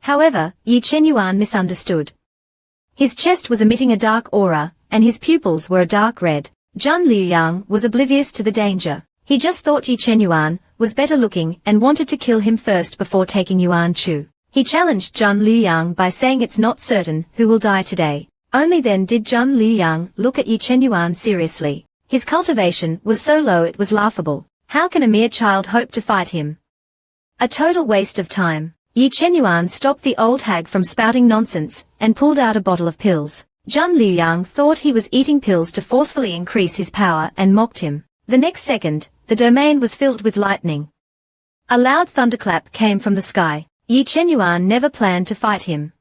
However, Yi Chenyuan misunderstood. His chest was emitting a dark aura, and his pupils were a dark red. Zhang Liuyang was oblivious to the danger. He just thought Yi Chenyuan was better looking and wanted to kill him first before taking Yuan Chu. He challenged Zhang Liuyang by saying it's not certain who will die today. Only then did Zhang Liuyang look at Yi Chenyuan seriously. His cultivation was so low it was laughable. How can a mere child hope to fight him? A total waste of time. Yi Chenyuan stopped the old hag from spouting nonsense and pulled out a bottle of pills. Zhang Liuyang thought he was eating pills to forcefully increase his power and mocked him. The next second, the domain was filled with lightning. A loud thunderclap came from the sky. Yi Chenyuan never planned to fight him.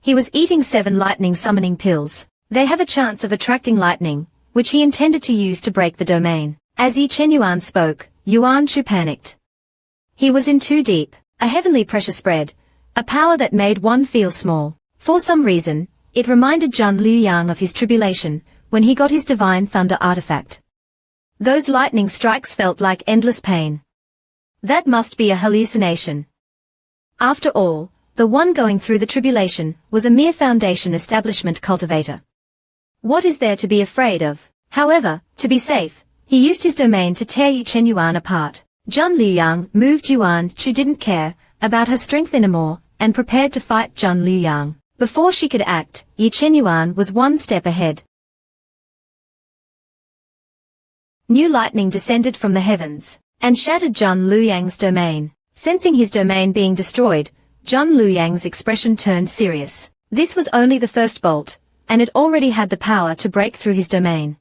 He was eating 7 lightning summoning pills. They have a chance of attracting lightning, which he intended to use to break the domain. As Yi Chenyuan spoke, Yuan Chu panicked. He was in too deep. A heavenly pressure spread, a power that made one feel small. For some reason, it reminded Zhang Liuyang of his tribulation when he got his divine thunder artifact. Those lightning strikes felt like endless pain. That must be a hallucination. After all, the one going through the tribulation was a mere foundation establishment cultivator. What is there to be afraid of? However, to be safe, he used his domain to tear Yi Chenyuan apart. Zhang Liuyang moved Yuan Chu didn't care about her strength anymore and prepared to fight Zhang Liuyang. Before she could act, Yi Chenyuan was one step ahead. New lightning descended from the heavens and shattered Zhang Liuyang's domain. Sensing his domain being destroyed, Zhang Liuyang's expression turned serious. This was only the first bolt, and it already had the power to break through his domain.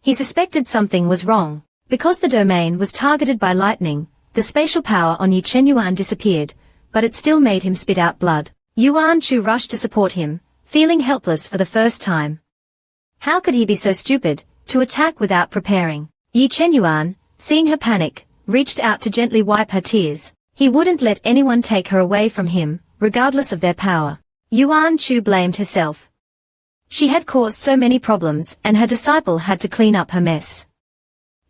He suspected something was wrong. Because the domain was targeted by lightning, the spatial power on Yi Chenyuan disappeared, but it still made him spit out blood. Yuan Chu rushed to support him, feeling helpless for the first time. How could he be so stupid, to attack without preparing? Yi Chenyuan, seeing her panic, reached out to gently wipe her tears. He wouldn't let anyone take her away from him, regardless of their power. Yuan Chu blamed herself. She had caused so many problems and her disciple had to clean up her mess.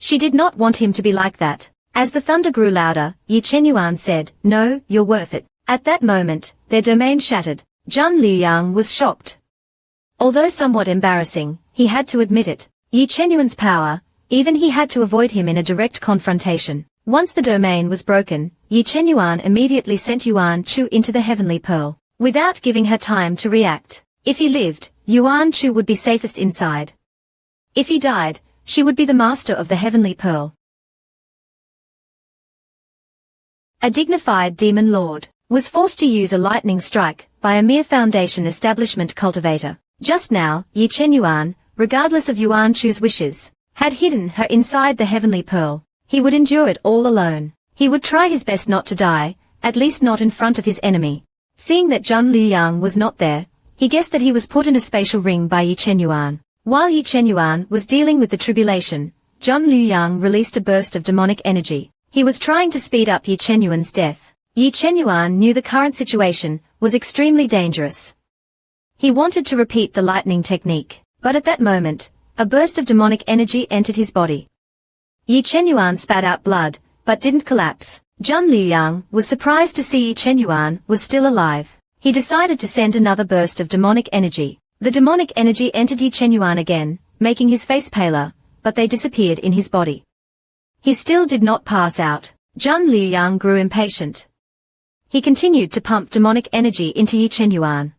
She did not want him to be like that. As the thunder grew louder, Yi Chenyuan said, "No, you're worth it." At that moment, their domain shattered. Zhang Liuyang was shocked. Although somewhat embarrassing, he had to admit it. Yi Chenyuan's power, even he had to avoid him in a direct confrontation. Once the domain was broken, Yi Chenyuan immediately sent Yuan Chu into the Heavenly Pearl, without giving her time to react. If he lived, Yuan Chu would be safest inside. If he died, she would be the master of the Heavenly Pearl. A dignified demon lord was forced to use a lightning strike by a mere foundation establishment cultivator. Just now, Yi Chenyuan, regardless of Yuan Chu's wishes, had hidden her inside the Heavenly Pearl. He would endure it all alone. He would try his best not to die, at least not in front of his enemy. Seeing that Zhang Liuyang was not there, he guessed that he was put in a spatial ring by Yi Chenyuan. While Yi Chenyuan was dealing with the tribulation, Zhang Liuyang released a burst of demonic energy. He was trying to speed up Yi Chenyuan's death. Yi Chenyuan knew the current situation was extremely dangerous. He wanted to repeat the lightning technique, but at that moment, a burst of demonic energy entered his body. Yi Chenyuan spat out blood, but didn't collapse. Zhang Liuyang was surprised to see Yi Chenyuan was still alive. He decided to send another burst of demonic energy. The demonic energy entered Yi Chenyuan again, making his face paler, but they disappeared in his body. He still did not pass out. Zhang Liuyang grew impatient. He continued to pump demonic energy into Yi Chenyuan.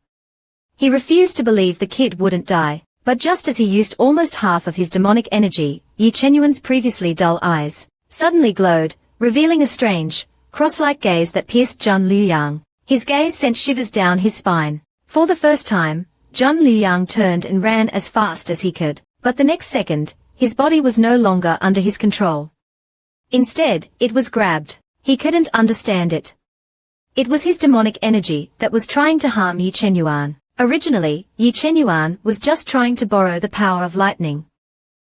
He refused to believe the kid wouldn't die, but just as he used almost half of his demonic energy, Yi Chenyuan's previously dull eyes suddenly glowed, revealing a strange, cross-like gaze that pierced Zhang Liuyang. His gaze sent shivers down his spine. For the first time, Zhang Liuyang turned and ran as fast as he could, but the next second, his body was no longer under his control. Instead, it was grabbed. He couldn't understand it. It was his demonic energy that was trying to harm Yi Chenyuan. Originally, Yi Chenyuan was just trying to borrow the power of lightning.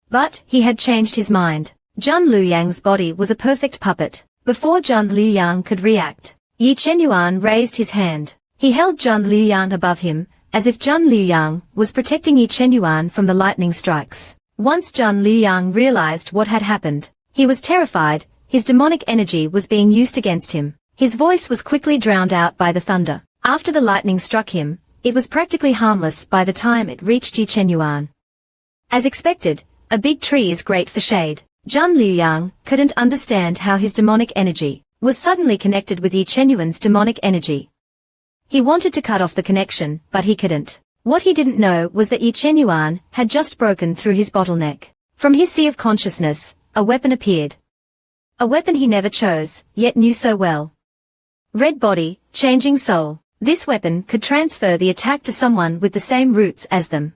But he had changed his mind. Zhang Liuyang's body was a perfect puppet. Before Zhang Liuyang could react, Yi Chenyuan raised his hand. He held Zhang Liuyang above him, as if Zhang Liuyang was protecting Yi Chenyuan from the lightning strikes. Once Zhang Liuyang realized what had happened, he was terrified. His demonic energy was being used against him. His voice was quickly drowned out by the thunder. After the lightning struck him, it was practically harmless by the time it reached Yi Chenyuan. As expected, a big tree is great for shade. Zhang Liuyang couldn't understand how his demonic energy was suddenly connected with Yi Chenyuan's demonic energy. He wanted to cut off the connection, but he couldn't. What he didn't know was that Yi Chenyuan had just broken through his bottleneck. From his sea of consciousness, a weapon appeared. A weapon he never chose, yet knew so well. Red body, changing soul. This weapon could transfer the attack to someone with the same roots as them.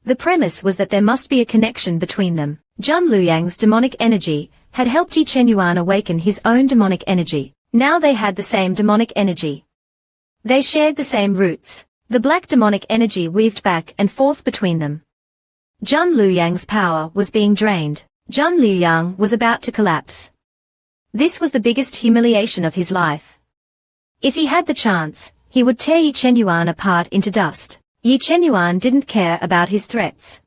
The premise was that there must be a connection between them. Zhang Liuyang's demonic energy had helped Yi Chenyuan awaken his own demonic energy. Now they had the same demonic energy. They shared the same roots. The black demonic energy weaved back and forth between them. Zhang Liuyang's power was being drained. Zhang Liuyang was about to collapse. This was the biggest humiliation of his life. If he had the chance, he would tear Yi Chenyuan apart into dust. Yi Chenyuan didn't care about his threats.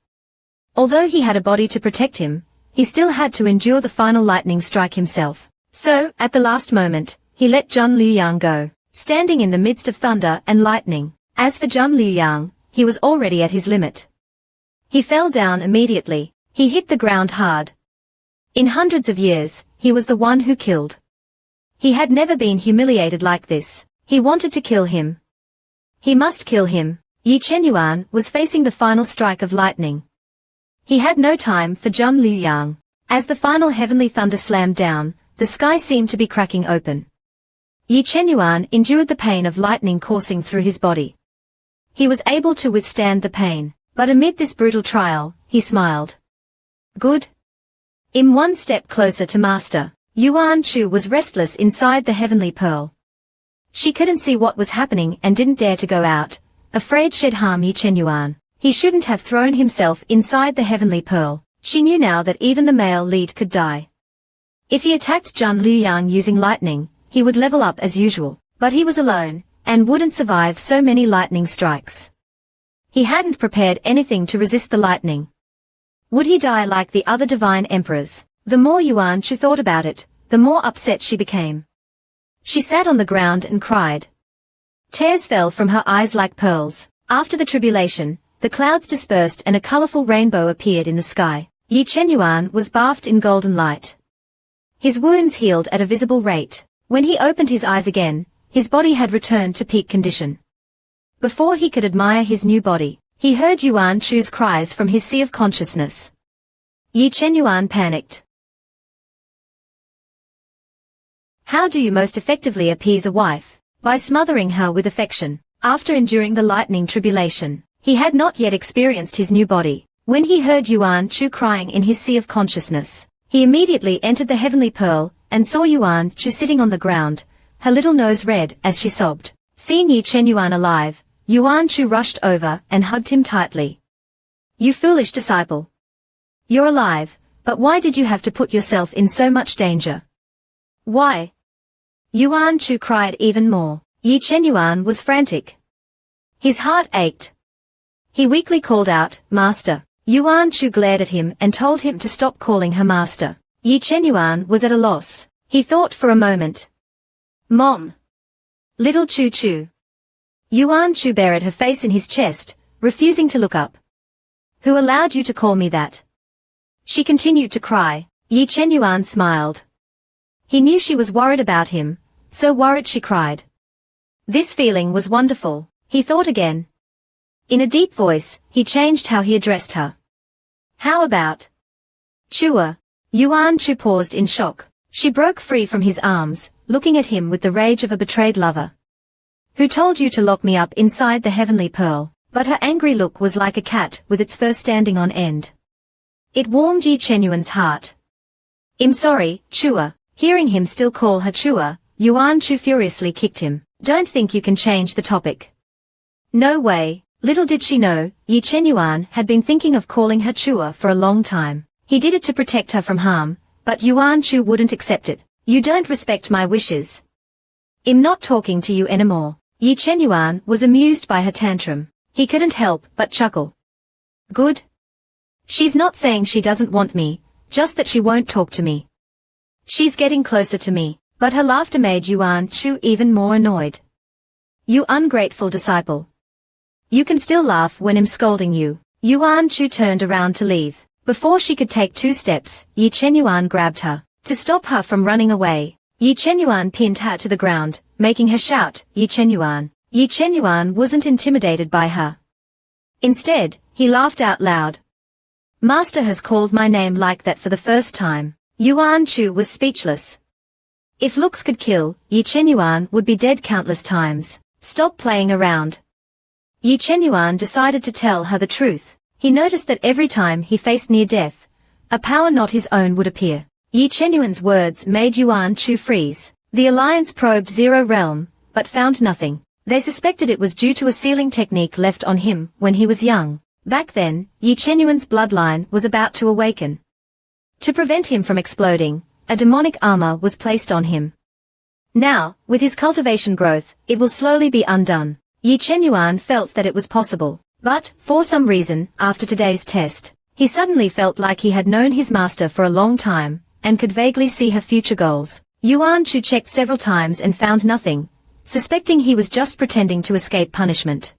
Although he had a body to protect him, he still had to endure the final lightning strike himself. So, at the last moment, he let Zhang Liuyang go, standing in the midst of thunder and lightning. As for Zhang Liuyang, he was already at his limit. He fell down immediately. He hit the ground hard. In hundreds of years, he was the one who killed. He had never been humiliated like this. He wanted to kill him. He must kill him. Yi Chenyuan was facing the final strike of lightning. He had no time for Zhang Liuyang. As the final heavenly thunder slammed down, the sky seemed to be cracking open. Yi Chenyuan endured the pain of lightning coursing through his body. He was able to withstand the pain, but amid this brutal trial, he smiled. Good. In one step closer to master, Yuan Chu was restless inside the heavenly pearl. She couldn't see what was happening and didn't dare to go out, afraid she'd harm Yi Chenyuan. He shouldn't have thrown himself inside the heavenly pearl. She knew now that even the male lead could die. If he attacked Zhang Liuyang using lightning, he would level up as usual, but he was alone, and wouldn't survive so many lightning strikes. He hadn't prepared anything to resist the lightning. Would he die like the other divine emperors? The more Yuan Chu thought about it, the more upset she became. She sat on the ground and cried. Tears fell from her eyes like pearls. After the tribulation, the clouds dispersed and a colorful rainbow appeared in the sky. Yi Chenyuan was bathed in golden light. His wounds healed at a visible rate. When he opened his eyes again, his body had returned to peak condition. Before he could admire his new body, he heard Yuan Chu's cries from his sea of consciousness. Yi Chenyuan panicked. How do you most effectively appease a wife? By smothering her with affection. After enduring the lightning tribulation, he had not yet experienced his new body. When he heard Yuan Chu crying in his sea of consciousness, he immediately entered the heavenly pearl, and saw Yuan Chu sitting on the ground, her little nose red as she sobbed. Seeing Yi Chenyuan alive, Yuan Chu rushed over and hugged him tightly. You foolish disciple. You're alive, but why did you have to put yourself in so much danger? Why? Yuan Chu cried even more. Yi Chenyuan was frantic. His heart ached. He weakly called out, Master. Yuan Chu glared at him and told him to stop calling her master. Yi Chenyuan was at a loss. He thought for a moment. Mom. Little Chu Chu. Yuan Chu buried her face in his chest, refusing to look up. Who allowed you to call me that? She continued to cry. Yi Chenyuan smiled. He knew she was worried about him, so worried she cried. This feeling was wonderful, he thought again. In a deep voice, he changed how he addressed her. How about Chua? Yuan Chu paused in shock. She broke free from his arms, looking at him with the rage of a betrayed lover. Who told you to lock me up inside the heavenly pearl? But her angry look was like a cat with its fur standing on end. It warmed Yi Chenyuan's heart. I'm sorry, Chua. Hearing him still call her Chua, Yuan Chu furiously kicked him. Don't think you can change the topic. No way. Little did she know, Yi Chenyuan had been thinking of calling her Chua for a long time. He did it to protect her from harm, but Yuan Chu wouldn't accept it. You don't respect my wishes. I'm not talking to you anymore. Yi Chenyuan was amused by her tantrum. He couldn't help but chuckle. Good. She's not saying she doesn't want me, just that she won't talk to me. She's getting closer to me, but her laughter made Yuan Chu even more annoyed. You ungrateful disciple. You can still laugh when I'm scolding you. Yuan Chu turned around to leave. Before she could take 2 steps, Yi Chenyuan grabbed her. To stop her from running away, Yi Chenyuan pinned her to the ground, making her shout, Yi Chenyuan. Yi Chenyuan wasn't intimidated by her. Instead, he laughed out loud. Master has called my name like that for the first time. Yuan Chu was speechless. If looks could kill, Yi Chenyuan would be dead countless times. Stop playing around. Yi Chenyuan decided to tell her the truth. He noticed that every time he faced near death, a power not his own would appear. Yi Chenyuan's words made Yuan Chu freeze. The alliance probed Zero Realm, but found nothing. They suspected it was due to a sealing technique left on him when he was young. Back then, Yi Chenyuan's bloodline was about to awaken. To prevent him from exploding, a demonic armor was placed on him. Now, with his cultivation growth, it will slowly be undone. Yi Chenyuan felt that it was possible. But, for some reason, after today's test, he suddenly felt like he had known his master for a long time, and could vaguely see her future goals. Yuan Chu checked several times and found nothing, suspecting he was just pretending to escape punishment.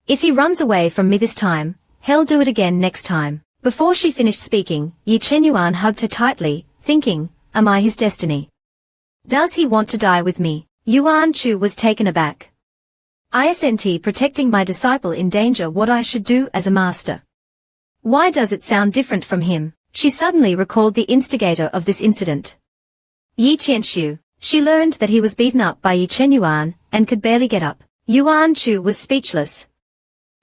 If he runs away from me this time, he'll do it again next time. Before she finished speaking, Yi Chenyuan hugged her tightly, thinking, am I his destiny? Does he want to die with me? Yuan Chu was taken aback. Isn't protecting my disciple in danger what I should do as a master? Why does it sound different from him? She suddenly recalled the instigator of this incident. Yi Qianxiu. She learned that he was beaten up by Yi Chenyuan, and could barely get up. Yuan Chu was speechless.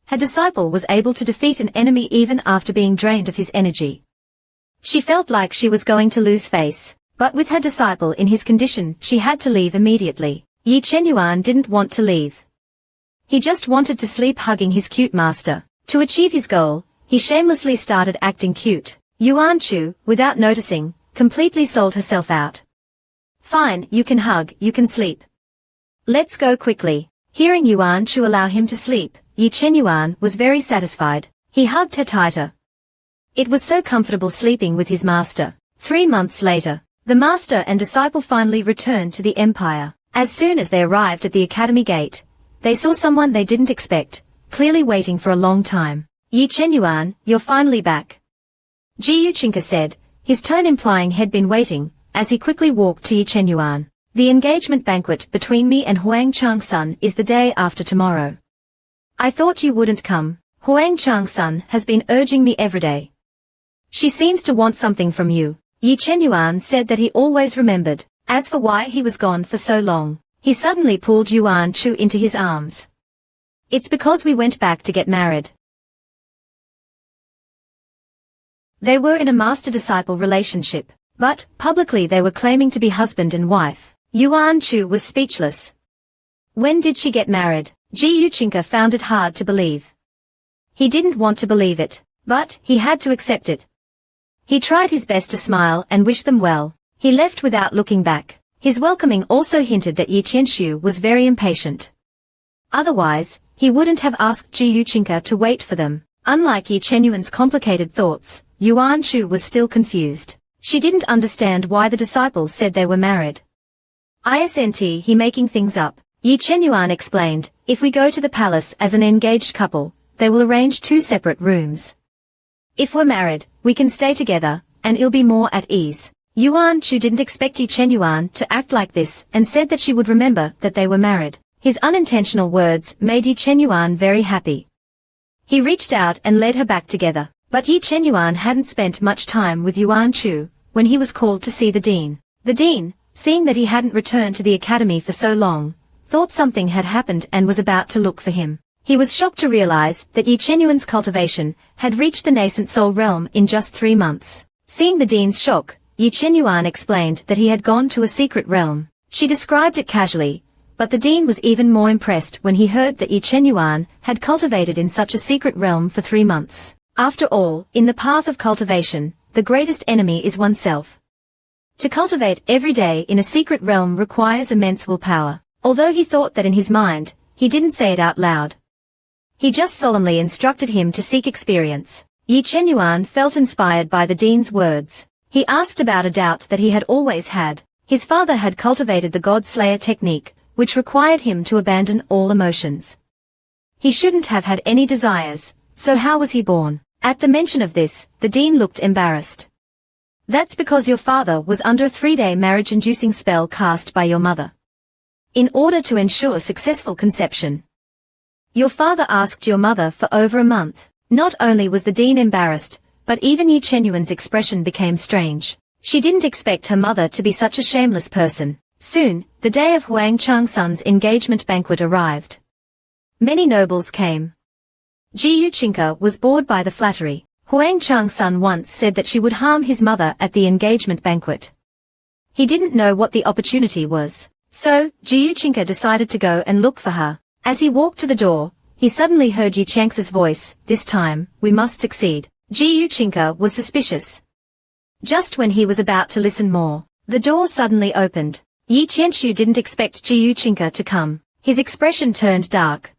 Her disciple was able to defeat an enemy even after being drained of his energy. She felt like she was going to lose face, but with her disciple in his condition she had to leave immediately. Yi Chenyuan didn't want to leave. He just wanted to sleep hugging his cute master. To achieve his goal, he shamelessly started acting cute. Yuan Chu, without noticing, completely sold herself out. Fine, you can hug, you can sleep. Let's go quickly. Hearing Yuan Chu allow him to sleep, Yi Chenyuan was very satisfied. He hugged her tighter. It was so comfortable sleeping with his master. 3 months later, the master and disciple finally returned to the empire. As soon as they arrived at the academy gate, they saw someone they didn't expect, clearly waiting for a long time. Yi Chenyuan, you're finally back. Ji Yuchinka said, his tone implying he'd been waiting, as he quickly walked to Yi Chenyuan. The engagement banquet between me and Huang Changsun is the day after tomorrow. I thought you wouldn't come. Huang Changsun has been urging me every day. She seems to want something from you. Yi Chenyuan said that he always remembered. As for why he was gone for so long, he suddenly pulled Yuan Chu into his arms. It's because we went back to get married. They were in a master-disciple relationship, but, publicly they were claiming to be husband and wife. Yuan Chu was speechless. When did she get married? Ji Yuchinka found it hard to believe. He didn't want to believe it, but he had to accept it. He tried his best to smile and wish them well. He left without looking back. His welcoming also hinted that Yi Qianxiu was very impatient. Otherwise, he wouldn't have asked Ji Yuchinka to wait for them. Unlike Yi Chenyuan's complicated thoughts, Yuan Chu was still confused. She didn't understand why the disciple said they were married. Isn't he making things up? Yi Chenyuan explained, if we go to the palace as an engaged couple, they will arrange 2 separate rooms. If we're married, we can stay together, and it'll be more at ease. Yuan Chu didn't expect Yi Chenyuan to act like this and said that she would remember that they were married. His unintentional words made Yi Chenyuan very happy. He reached out and led her back together. But Yi Chenyuan hadn't spent much time with Yuan Chu when he was called to see the dean. The dean, seeing that he hadn't returned to the academy for so long, thought something had happened and was about to look for him. He was shocked to realize that Yi Chenyuan's cultivation had reached the nascent soul realm in just 3 months. Seeing the dean's shock, Yi Chenyuan explained that he had gone to a secret realm. She described it casually, but the dean was even more impressed when he heard that Yi Chenyuan had cultivated in such a secret realm for 3 months. After all, in the path of cultivation, the greatest enemy is oneself. To cultivate every day in a secret realm requires immense willpower. Although he thought that in his mind, he didn't say it out loud. He just solemnly instructed him to seek experience. Yi Chenyuan felt inspired by the dean's words. He asked about a doubt that he had always had. His father had cultivated the God Slayer technique, which required him to abandon all emotions. He shouldn't have had any desires, so how was he born? At the mention of this, the dean looked embarrassed. That's because your father was under a 3-day marriage-inducing spell cast by your mother. In order to ensure successful conception, your father asked your mother for over a month. Not only was the dean embarrassed, but even Yi Chenyuan's expression became strange. She didn't expect her mother to be such a shameless person. Soon, the day of Huang Changsun's engagement banquet arrived. Many nobles came. Ji Yuchinka was bored by the flattery. Huang Changsun once said that she would harm his mother at the engagement banquet. He didn't know what the opportunity was. So, Ji Yuchinka decided to go and look for her. As he walked to the door, he suddenly heard Yi Chang's voice. This time, we must succeed. Ji Yuchinka was suspicious. Just when he was about to listen more, the door suddenly opened. Yi Qianshu didn't expect Ji Yuchinka to come. His expression turned dark.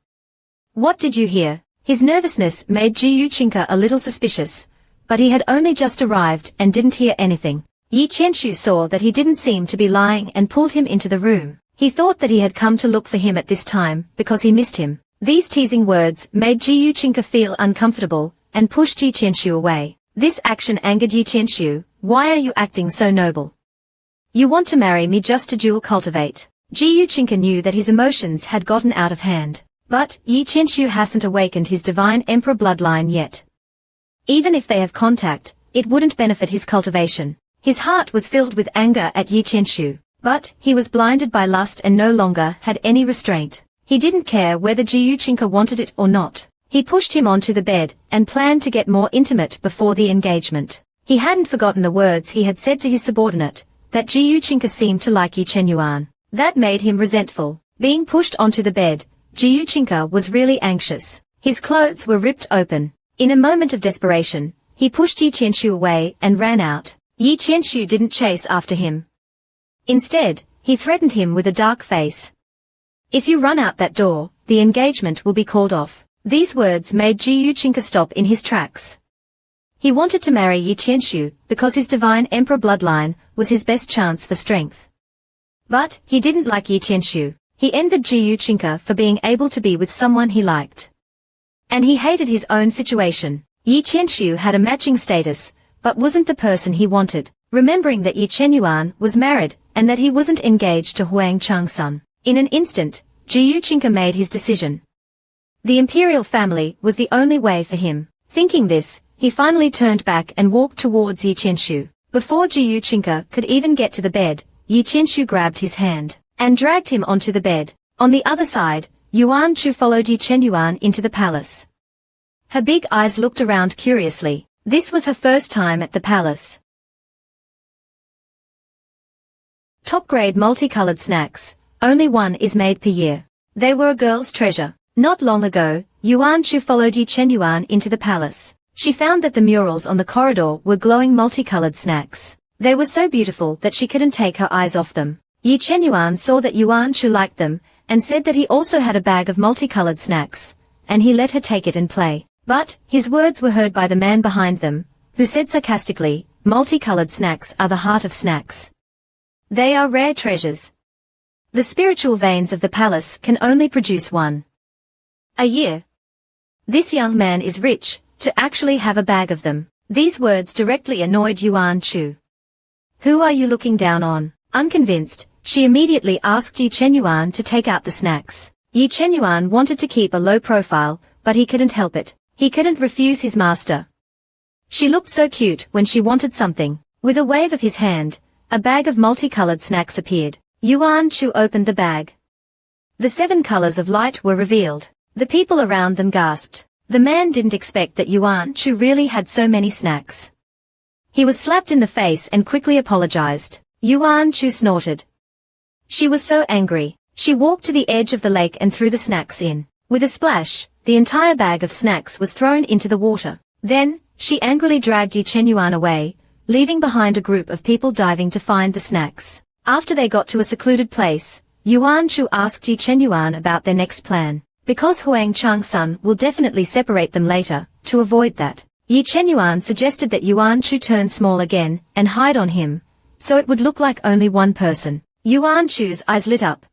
What did you hear? His nervousness made Ji Yuchinka a little suspicious, but he had only just arrived and didn't hear anything. Yi Qianshu saw that he didn't seem to be lying and pulled him into the room. He thought that he had come to look for him at this time, because he missed him. These teasing words made Ji Yuchinka feel uncomfortable, and pushed Yi Qianshu away. This action angered Yi Qianshu. Why are you acting so noble? You want to marry me just to duel cultivate. Ji Yuchinka knew that his emotions had gotten out of hand. But, Yi Qianshu hasn't awakened his divine emperor bloodline yet. Even if they have contact, it wouldn't benefit his cultivation. His heart was filled with anger at Yi Qianshu. But, he was blinded by lust and no longer had any restraint. He didn't care whether Ji Yuchinka wanted it or not. He pushed him onto the bed, and planned to get more intimate before the engagement. He hadn't forgotten the words he had said to his subordinate, that Ji Yuchinka seemed to like Yi Chenyuan. That made him resentful. Being pushed onto the bed, Ji Yuchinka was really anxious. His clothes were ripped open. In a moment of desperation, he pushed Yi Qianshu away and ran out. Yi Qianshu didn't chase after him. Instead, he threatened him with a dark face. If you run out that door, the engagement will be called off. These words made Ji Yuchinka stop in his tracks. He wanted to marry Yi Qianshu because his divine emperor bloodline was his best chance for strength. But, he didn't like Yi Qianshu. He envied Ji Yuchinka for being able to be with someone he liked. And he hated his own situation. Yi Qianshu had a matching status, but wasn't the person he wanted. Remembering that Yi Chenyuan was married, and that he wasn't engaged to Huang Changsun. In an instant, Ji Yuchinka made his decision. The imperial family was the only way for him. Thinking this, he finally turned back and walked towards Yi Qianshu. Before Ji Yuchinka could even get to the bed, Yi Qianshu grabbed his hand, and dragged him onto the bed. On the other side, Yuan Chu followed Yi Chenyuan into the palace. Her big eyes looked around curiously. This was her first time at the palace. Top-grade multicolored snacks. Only one is made per year. They were a girl's treasure. Not long ago, Yuan Chu followed Yi Chenyuan into the palace. She found that the murals on the corridor were glowing multicolored snacks. They were so beautiful that she couldn't take her eyes off them. Yi Chenyuan saw that Yuan Chu liked them, and said that he also had a bag of multicolored snacks, and he let her take it and play. But, his words were heard by the man behind them, who said sarcastically, multicolored snacks are the heart of snacks. They are rare treasures. The spiritual veins of the palace can only produce one a year. This young man is rich, to actually have a bag of them. These words directly annoyed Yuan Chu. Who are you looking down on? Unconvinced, she immediately asked Yi Chenyuan to take out the snacks. Yi Chenyuan wanted to keep a low profile, but he couldn't help it. He couldn't refuse his master. She looked so cute when she wanted something. With a wave of his hand, a bag of multicolored snacks appeared. Yuan Chu opened the bag. The 7 colors of light were revealed. The people around them gasped. The man didn't expect that Yuan Chu really had so many snacks. He was slapped in the face and quickly apologized. Yuan Chu snorted. She was so angry. She walked to the edge of the lake and threw the snacks in. With a splash, the entire bag of snacks was thrown into the water. Then, she angrily dragged Yi Chenyuan away, leaving behind a group of people diving to find the snacks. After they got to a secluded place, Yuan Chu asked Yi Chenyuan about their next plan. Because Huang Changsun will definitely separate them later, to avoid that, Yi Chenyuan suggested that Yuan Chu turn small again, and hide on him, so it would look like only one person. Yuan Chu's eyes lit up.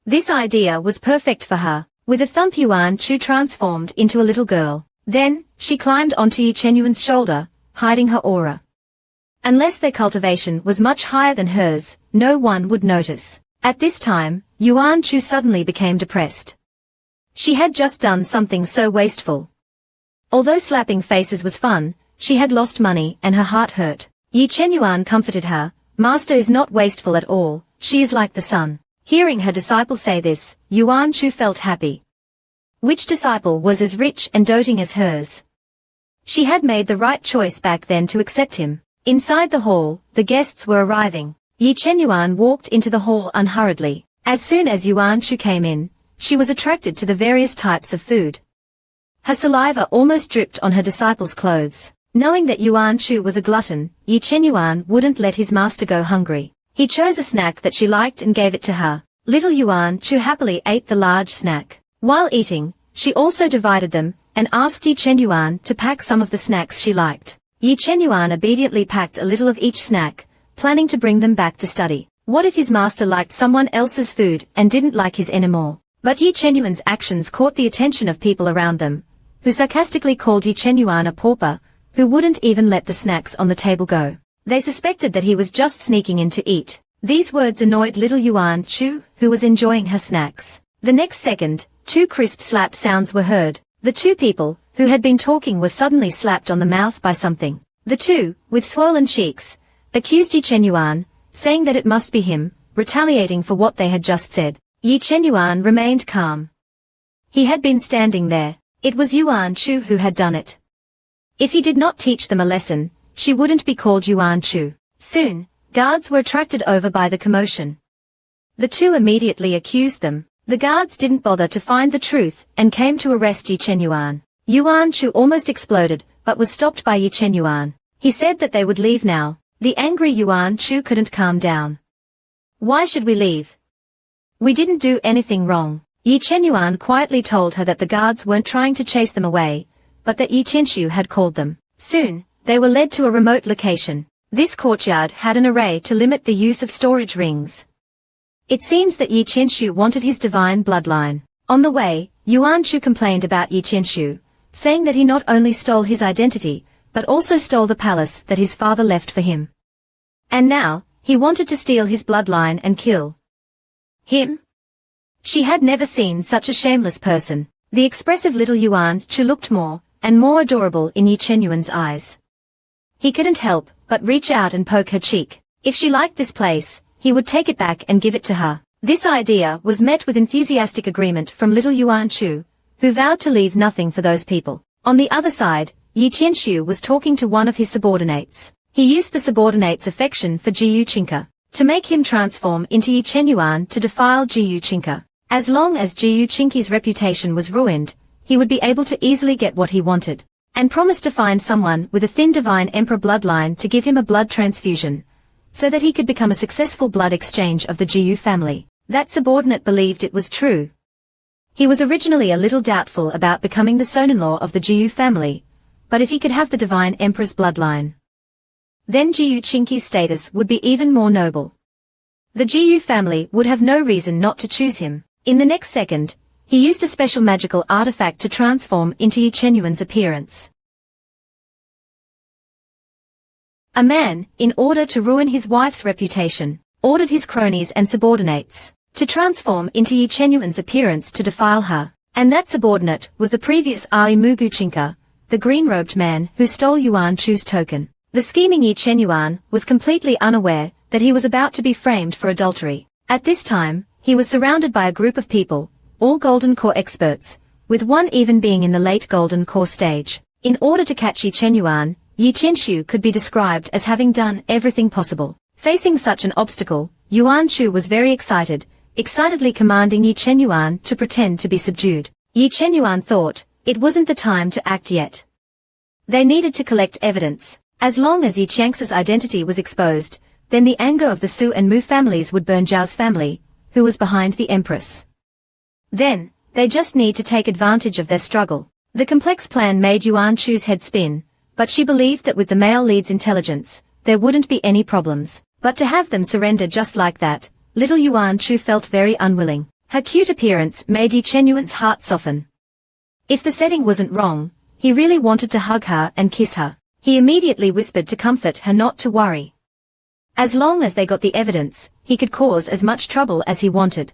This idea was perfect for her. With a thump, Yuan Chu transformed into a little girl. Then, she climbed onto Yi Chenyuan's shoulder, hiding her aura. Unless their cultivation was much higher than hers, no one would notice. At this time, Yuan Chu suddenly became depressed. She had just done something so wasteful. Although slapping faces was fun, she had lost money and her heart hurt. Yi Chenyuan comforted her. Master is not wasteful at all, she is like the sun. Hearing her disciple say this, Yuan Chu felt happy. Which disciple was as rich and doting as hers? She had made the right choice back then to accept him. Inside the hall, the guests were arriving. Yi Chenyuan walked into the hall unhurriedly. As soon as Yuan Chu came in, she was attracted to the various types of food. Her saliva almost dripped on her disciple's clothes. Knowing that Yuan Chu was a glutton, Yi Chenyuan wouldn't let his master go hungry. He chose a snack that she liked and gave it to her. Little Yuan Chu happily ate the large snack. While eating, she also divided them, and asked Yi Chenyuan to pack some of the snacks she liked. Yi Chenyuan obediently packed a little of each snack, planning to bring them back to study. What if his master liked someone else's food and didn't like his anymore? But Yi Chenyuan's actions caught the attention of people around them, who sarcastically called Yi Chenyuan a pauper, who wouldn't even let the snacks on the table go. They suspected that he was just sneaking in to eat. These words annoyed little Yuan Chu, who was enjoying her snacks. The next second, 2 crisp slap sounds were heard. The 2 people, who had been talking, were suddenly slapped on the mouth by something. The 2, with swollen cheeks, accused Yi Chenyuan, saying that it must be him, retaliating for what they had just said. Yi Chenyuan remained calm. He had been standing there. It was Yuan Chu who had done it. If he did not teach them a lesson, she wouldn't be called Yuan Chu. Soon, guards were attracted over by the commotion. The 2 immediately accused them. The guards didn't bother to find the truth and came to arrest Yi Chenyuan. Yuan Chu almost exploded, but was stopped by Yi Chenyuan. He said that they would leave now. The angry Yuan Chu couldn't calm down. Why should we leave? We didn't do anything wrong. Yi Chenyuan quietly told her that the guards weren't trying to chase them away, but that Yi Chenshu had called them. Soon, they were led to a remote location. This courtyard had an array to limit the use of storage rings. It seems that Yi Chenshu wanted his divine bloodline. On the way, Yuan Chu complained about Yi Chenshu, saying that he not only stole his identity, but also stole the palace that his father left for him. And now, he wanted to steal his bloodline and kill him. She had never seen such a shameless person. The expressive little Yuan Chu looked more and more adorable in Yi Chenyuan's eyes. He couldn't help but reach out and poke her cheek. If she liked this place, he would take it back and give it to her. This idea was met with enthusiastic agreement from little Yuan Chu, who vowed to leave nothing for those people. On the other side, Yi Chenshu was talking to one of his subordinates. He used the subordinate's affection for Jiyu Chinka to make him transform into Yi Chenyuan to defile Jiyu Chinka. As long as Jiyu Chinki's reputation was ruined, he would be able to easily get what he wanted, and promised to find someone with a thin divine emperor bloodline to give him a blood transfusion, so that he could become a successful blood exchange of the Jiyu family. That subordinate believed it was true. He was originally a little doubtful about becoming the son-in-law of the Jiyu family, but if he could have the divine emperor's bloodline, then Jiyu Chinki's status would be even more noble. The Jiyu family would have no reason not to choose him. In the next second, he used a special magical artifact to transform into Yi Chenyuan's appearance. A man, in order to ruin his wife's reputation, ordered his cronies and subordinates to transform into Yi Chenyuan's appearance to defile her. And that subordinate was the previous Ali Mugu Chinka, the green-robed man who stole Yuan Chu's token. The scheming Yi Chenyuan was completely unaware that he was about to be framed for adultery. At this time, he was surrounded by a group of people, all Golden Core experts, with one even being in the late Golden Core stage. In order to catch Yi Chenyuan, Yi Chenshu could be described as having done everything possible. Facing such an obstacle, Yuan Chu was very excited, excitedly commanding Yi Chenyuan to pretend to be subdued. Yi Chenyuan thought, it wasn't the time to act yet. They needed to collect evidence. As long as Yi Chang's identity was exposed, then the anger of the Su and Mu families would burn Zhao's family, who was behind the Empress. Then, they just need to take advantage of their struggle. The complex plan made Yuan Chu's head spin, but she believed that with the male lead's intelligence, there wouldn't be any problems. But to have them surrender just like that, little Yuan Chu felt very unwilling. Her cute appearance made Yi Chenyuan's heart soften. If the setting wasn't wrong, he really wanted to hug her and kiss her. He immediately whispered to comfort her not to worry. As long as they got the evidence, he could cause as much trouble as he wanted.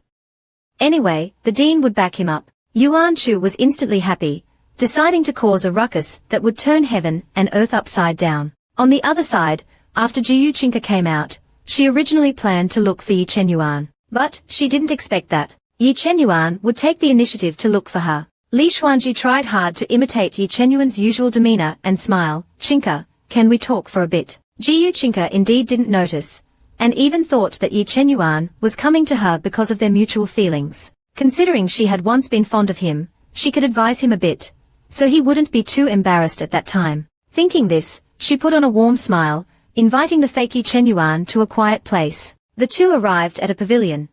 Anyway, the dean would back him up. Yuan Shu was instantly happy, deciding to cause a ruckus that would turn heaven and earth upside down. On the other side, after Jiyu Chinka came out, she originally planned to look for Yi Chenyuan, but she didn't expect that Yi Chenyuan would take the initiative to look for her. Li Xuanji tried hard to imitate Yi Chenyuan's usual demeanor and smile. Chinka, can we talk for a bit? Jiyu Chinka indeed didn't notice, and even thought that Yi Chenyuan was coming to her because of their mutual feelings. Considering she had once been fond of him, she could advise him a bit, so he wouldn't be too embarrassed at that time. Thinking this, she put on a warm smile, inviting the fake Yi Chenyuan to a quiet place. The two arrived at a pavilion.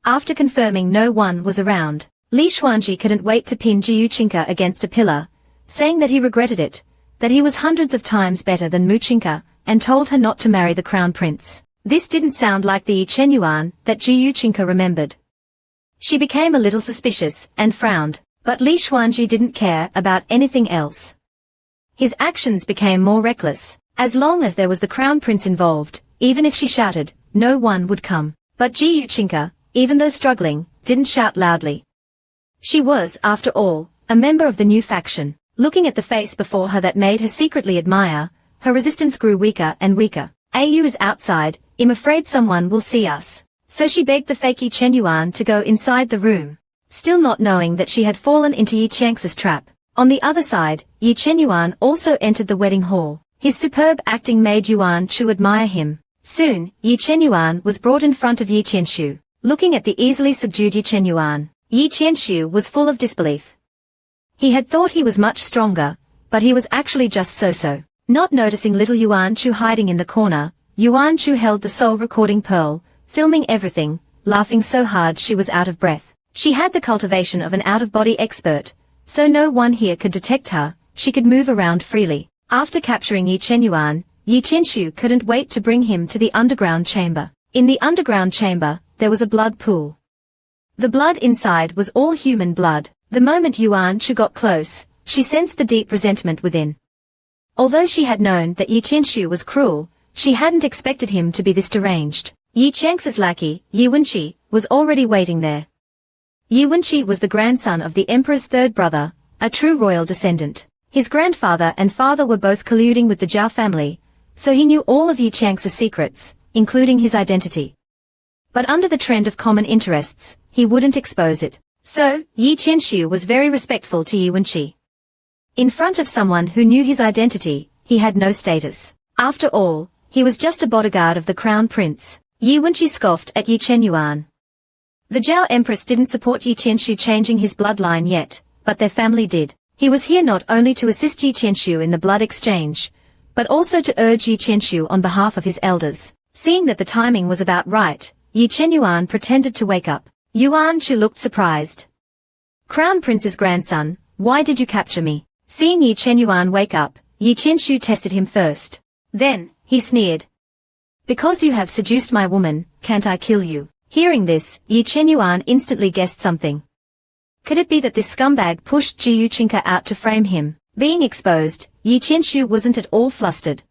After confirming no one was around, Li Xuanji couldn't wait to pin Jiyu Chinka against a pillar, saying that he regretted it, that he was hundreds of times better than Mu Chinka, and told her not to marry the crown prince. This didn't sound like the Yi Chenyuan that Jiyu Chinka remembered. She became a little suspicious and frowned, but Li Xuanji didn't care about anything else. His actions became more reckless. As long as there was the crown prince involved, even if she shouted, no one would come. But Jiyu Chinka, even though struggling, didn't shout loudly. She was, after all, a member of the new faction. Looking at the face before her that made her secretly admire, her resistance grew weaker and weaker. "Ayu is outside, I'm afraid someone will see us." So she begged the fake Yi Chenyuan to go inside the room, still not knowing that she had fallen into Yi Chang's trap. On the other side, Yi Chenyuan also entered the wedding hall. His superb acting made Yuan Chu admire him. Soon, Yi Chenyuan was brought in front of Yi Qianshu. Looking at the easily subdued Yi Chenyuan, Yi Qianshu was full of disbelief. He had thought he was much stronger, but he was actually just so-so. Not noticing little Yuan Chu hiding in the corner, Yuan Chu held the soul recording pearl, filming everything, laughing so hard she was out of breath. She had the cultivation of an out-of-body expert, so no one here could detect her. She could move around freely. After capturing Yi Chenyuan, Yi Qianshu couldn't wait to bring him to the underground chamber. In the underground chamber, there was a blood pool. The blood inside was all human blood. The moment Yuan Chu got close, she sensed the deep resentment within. Although she had known that Yi Qianshu was cruel, she hadn't expected him to be this deranged. Yi Chang's lackey, Yi Wenqi, was already waiting there. Yi Wenqi was the grandson of the emperor's third brother, a true royal descendant. His grandfather and father were both colluding with the Zhao family, so he knew all of Yi Chang's secrets, including his identity. But under the trend of common interests, he wouldn't expose it. So, Yi Qianshu was very respectful to Yi Wenqi. In front of someone who knew his identity, he had no status. After all, he was just a bodyguard of the crown prince. Yi Wenqi scoffed at Yi Chenyuan. The Zhao empress didn't support Yi Qianshu changing his bloodline yet, but their family did. He was here not only to assist Yi Qianshu in the blood exchange, but also to urge Yi Qianshu on behalf of his elders. Seeing that the timing was about right, Yi Chenyuan pretended to wake up. Yuan Chu looked surprised. "Crown Prince's grandson, why did you capture me?" Seeing Yi Chenyuan wake up, Yi Qianshu tested him first. Then, he sneered. "Because you have seduced my woman, can't I kill you?" Hearing this, Yi Chenyuan instantly guessed something. Could it be that this scumbag pushed Jiyu Chinka out to frame him? Being exposed, Yi Qianshu wasn't at all flustered.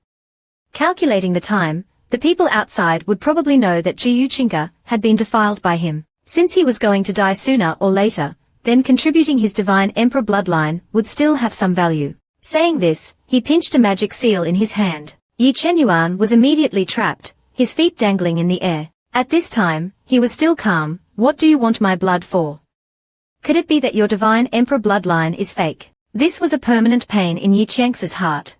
Calculating the time, the people outside would probably know that Jiyu Chinka had been defiled by him. Since he was going to die sooner or later, then contributing his divine emperor bloodline would still have some value. Saying this, he pinched a magic seal in his hand. Yi Chenyuan was immediately trapped, his feet dangling in the air. At this time, he was still calm. "What do you want my blood for? Could it be that your divine emperor bloodline is fake?" This was a permanent pain in Yi Chang's heart.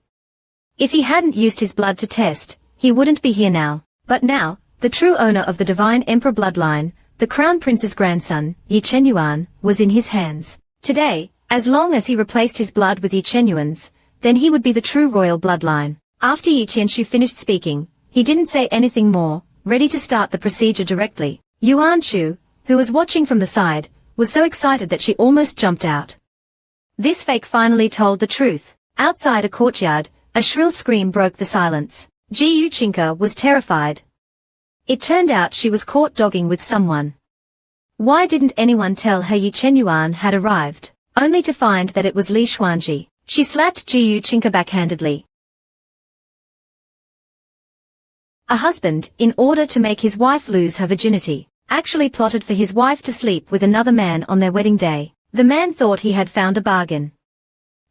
If he hadn't used his blood to test, he wouldn't be here now. But now, the true owner of the divine emperor bloodline, the crown prince's grandson, Yi Chenyuan, was in his hands. Today, as long as he replaced his blood with Yi Chenyuan's, then he would be the true royal bloodline. After Yi Qianshu finished speaking, he didn't say anything more, ready to start the procedure directly. Yuan Chu, who was watching from the side, was so excited that she almost jumped out. This fake finally told the truth. Outside a courtyard, a shrill scream broke the silence. Jiyu Chinka was terrified. It turned out she was caught dogging with someone. Why didn't anyone tell her Yi Chenyuan had arrived, only to find that it was Li Xuanji? She slapped Jiyu Chinka backhandedly. A husband, in order to make his wife lose her virginity, actually plotted for his wife to sleep with another man on their wedding day. The man thought he had found a bargain.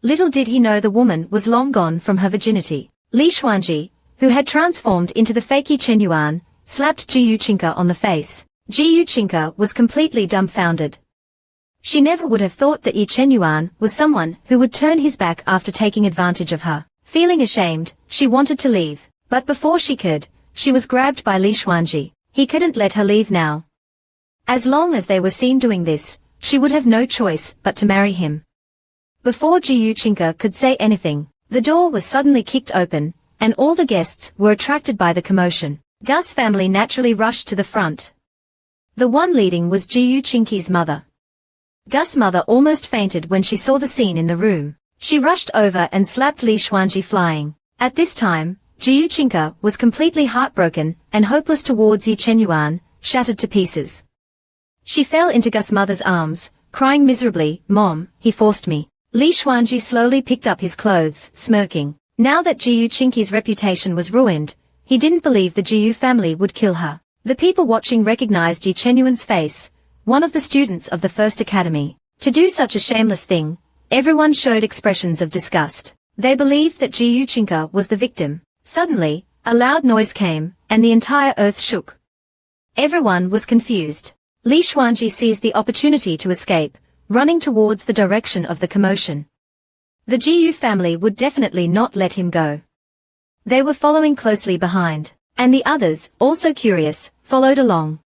Little did he know the woman was long gone from her virginity. Li Xuanji, who had transformed into the fake Yi Chenyuan, slapped Jiyu Chinka on the face. Jiyu Chinka was completely dumbfounded. She never would have thought that Yi Chenyuan was someone who would turn his back after taking advantage of her. Feeling ashamed, she wanted to leave, but before she could, she was grabbed by Li Xuanji. He couldn't let her leave now. As long as they were seen doing this, she would have no choice but to marry him. Before Jiyu Chinka could say anything, the door was suddenly kicked open, and all the guests were attracted by the commotion. Gus' family naturally rushed to the front. The one leading was Jiyu Chinki's mother. Gus' mother almost fainted when she saw the scene in the room. She rushed over and slapped Li Xuanji flying. At this time, Jiyu Chinka was completely heartbroken and hopeless towards Yi Chenyuan, shattered to pieces. She fell into Gus' mother's arms, crying miserably, "Mom, he forced me." Li Xuanji slowly picked up his clothes, smirking. Now that Jiyu Chinki's reputation was ruined, he didn't believe the Jiyu family would kill her. The people watching recognized Yi Chenyuan's face, one of the students of the First Academy. To do such a shameless thing, everyone showed expressions of disgust. They believed that Jiyu Chinka was the victim. Suddenly, a loud noise came, and the entire earth shook. Everyone was confused. Li Xuanji seized the opportunity to escape, running towards the direction of the commotion. The Jiyu family would definitely not let him go. They were following closely behind, and the others, also curious, followed along.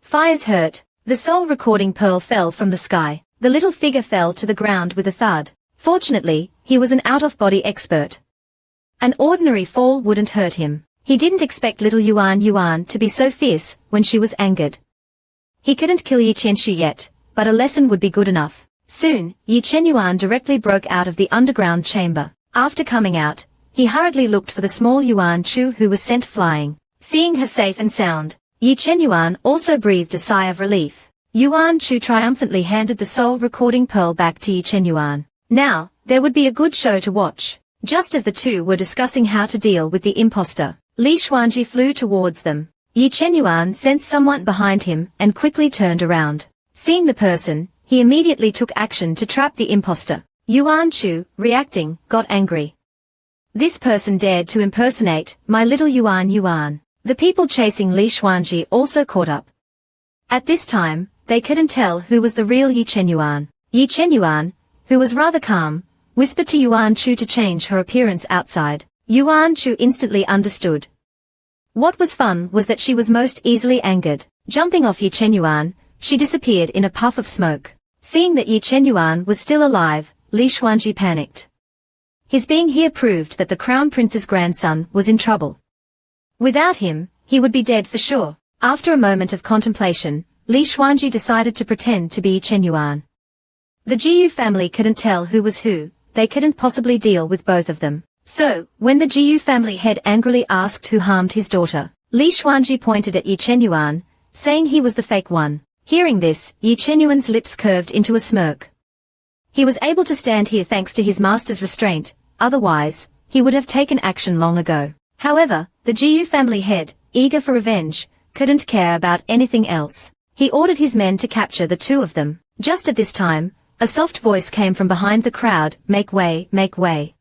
Fires hurt. The soul recording pearl fell from the sky. The little figure fell to the ground with a thud. Fortunately, he was an out-of-body expert. An ordinary fall wouldn't hurt him. He didn't expect little Yuan to be so fierce when she was angered. He couldn't kill Yi Qianshu yet, but a lesson would be good enough. Soon, Yi Chenyuan directly broke out of the underground chamber. After coming out, he hurriedly looked for the small Yuan Chu who was sent flying. Seeing her safe and sound, Yi Chenyuan also breathed a sigh of relief. Yuan Chu triumphantly handed the soul recording pearl back to Yi Chenyuan. Now, there would be a good show to watch. Just as the two were discussing how to deal with the imposter, Li Xuanji flew towards them. Yi Chenyuan sensed someone behind him and quickly turned around. Seeing the person, he immediately took action to trap the imposter. Yuan Chu, reacting, got angry. This person dared to impersonate my little Yuan. The people chasing Li Xuanji also caught up. At this time, they couldn't tell who was the real Yi Chenyuan. Yi Chenyuan, who was rather calm, whispered to Yuan Chu to change her appearance outside. Yuan Chu instantly understood. What was fun was that she was most easily angered. Jumping off Yi Chenyuan, she disappeared in a puff of smoke. Seeing that Yi Chenyuan was still alive, Li Xuanji panicked. His being here proved that the Crown Prince's grandson was in trouble. Without him, he would be dead for sure. After a moment of contemplation, Li Xuanji decided to pretend to be Yi Chenyuan. The Jiyu family couldn't tell who was who, they couldn't possibly deal with both of them. So, when the Jiyu family head angrily asked who harmed his daughter, Li Xuanji pointed at Yi Chenyuan, saying he was the fake one. Hearing this, Yi Chenyuan's lips curved into a smirk. He was able to stand here thanks to his master's restraint, otherwise, he would have taken action long ago. However, the Jiyu family head, eager for revenge, couldn't care about anything else. He ordered his men to capture the two of them. Just at this time, a soft voice came from behind the crowd, "Make way, make way.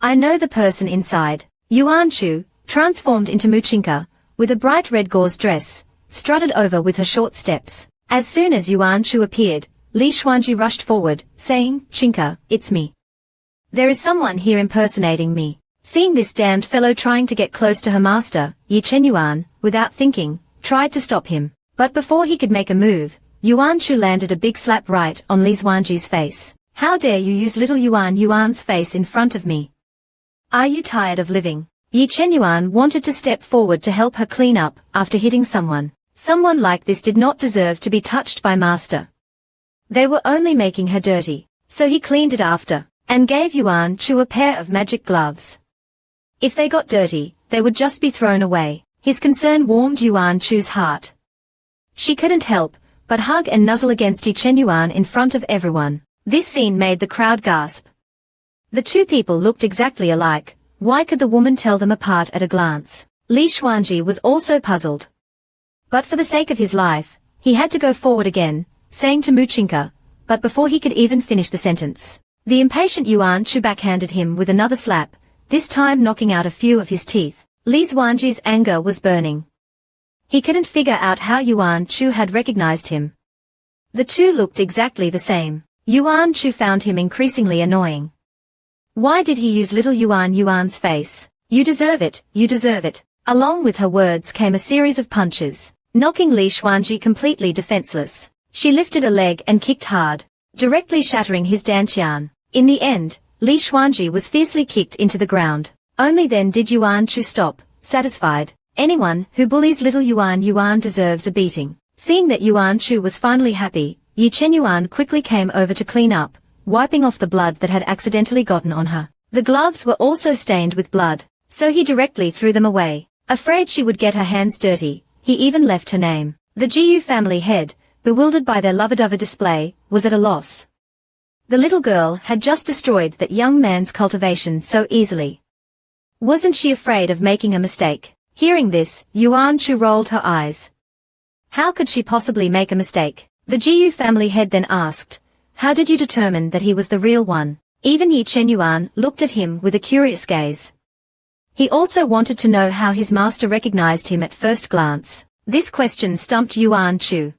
I know the person inside." Yuan Chu, transformed into Muchinka, with a bright red gauze dress, strutted over with her short steps. As soon as Yuan Chu appeared, Li Xuanji rushed forward, saying, "Chinka, it's me. There is someone here impersonating me." Seeing this damned fellow trying to get close to her master, Yi Chenyuan, without thinking, tried to stop him. But before he could make a move, Yuan Chu landed a big slap right on Li Xuanji's face. "How dare you use little Yuan's face in front of me? Are you tired of living?" Yi Chenyuan wanted to step forward to help her clean up after hitting someone. Someone like this did not deserve to be touched by master. They were only making her dirty, so he cleaned it after, and gave Yuan Chu a pair of magic gloves. If they got dirty, they would just be thrown away. His concern warmed Yuan Chu's heart. She couldn't help but hug and nuzzle against Yi Chenyuan in front of everyone. This scene made the crowd gasp. The two people looked exactly alike. Why could the woman tell them apart at a glance? Li Xuanji was also puzzled. But for the sake of his life, he had to go forward again, saying to Muchinka, but before he could even finish the sentence, the impatient Yuan Chu backhanded him with another slap, this time knocking out a few of his teeth. Li Xuanji's anger was burning. He couldn't figure out how Yuan Chu had recognized him. The two looked exactly the same. Yuan Chu found him increasingly annoying. Why did he use little Yuan's face? You deserve it, you deserve it. Along with her words came a series of punches, knocking Li Xuanji completely defenseless. She lifted a leg and kicked hard, directly shattering his dantian. In the end, Li Xuanji was fiercely kicked into the ground. Only then did Yuan Chu stop, satisfied. Anyone who bullies little Yuan deserves a beating. Seeing that Yuan Chu was finally happy, Yi Chenyuan quickly came over to clean up, wiping off the blood that had accidentally gotten on her. The gloves were also stained with blood, so he directly threw them away. Afraid she would get her hands dirty, he even left her name. The Jiyu family head, bewildered by their lovey-dovey display, was at a loss. The little girl had just destroyed that young man's cultivation so easily. Wasn't she afraid of making a mistake? Hearing this, Yuan Chu rolled her eyes. How could she possibly make a mistake? The Jiyu family head then asked, how did you determine that he was the real one? Even Yi Chenyuan looked at him with a curious gaze. He also wanted to know how his master recognized him at first glance. This question stumped Yuan Chu.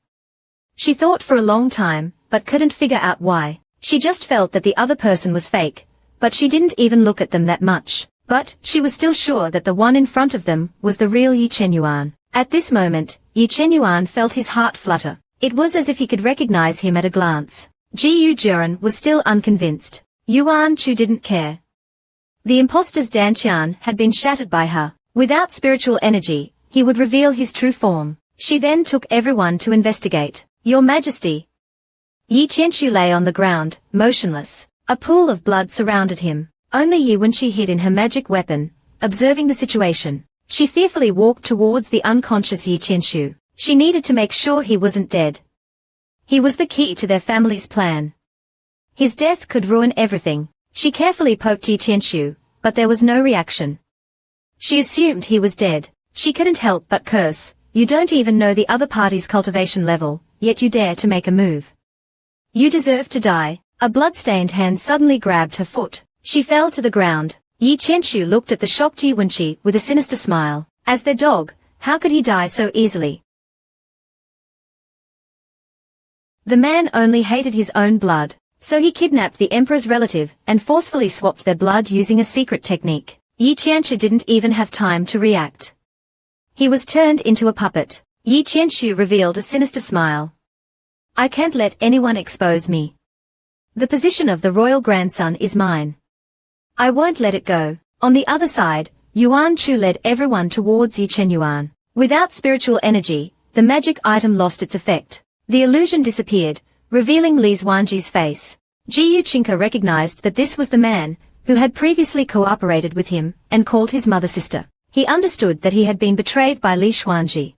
She thought for a long time, but couldn't figure out why. She just felt that the other person was fake, but she didn't even look at them that much. But she was still sure that the one in front of them was the real Yi Chenyuan. At this moment, Yi Chenyuan felt his heart flutter. It was as if he could recognize him at a glance. Jiyu Jiren was still unconvinced. Yuan Chu didn't care. The imposter's dantian had been shattered by her. Without spiritual energy, he would reveal his true form. She then took everyone to investigate. Your Majesty. Yi Qianxu lay on the ground, motionless. A pool of blood surrounded him. Only Yi Wenqi hid in her magic weapon, observing the situation. She fearfully walked towards the unconscious Yi Qianxu. She needed to make sure he wasn't dead. He was the key to their family's plan. His death could ruin everything. She carefully poked Yi Qianxu, but there was no reaction. She assumed he was dead. She couldn't help but curse. You don't even know the other party's cultivation level, yet you dare to make a move. You deserve to die. A blood-stained hand suddenly grabbed her foot. She fell to the ground. Yi Qianxu looked at the shocked Yi Wenqi with a sinister smile. As their dog, how could he die so easily? The man only hated his own blood, so he kidnapped the emperor's relative and forcefully swapped their blood using a secret technique. Yi Qianxu didn't even have time to react. He was turned into a puppet. Yi Qianxu revealed a sinister smile. I can't let anyone expose me. The position of the royal grandson is mine. I won't let it go. On the other side, Yuan Chu led everyone towards Yi Chenyuan. Without spiritual energy, the magic item lost its effect. The illusion disappeared, revealing Li Xuanji's face. Jiyu Chinka recognized that this was the man who had previously cooperated with him and called his mother sister. He understood that he had been betrayed by Li Xuanji.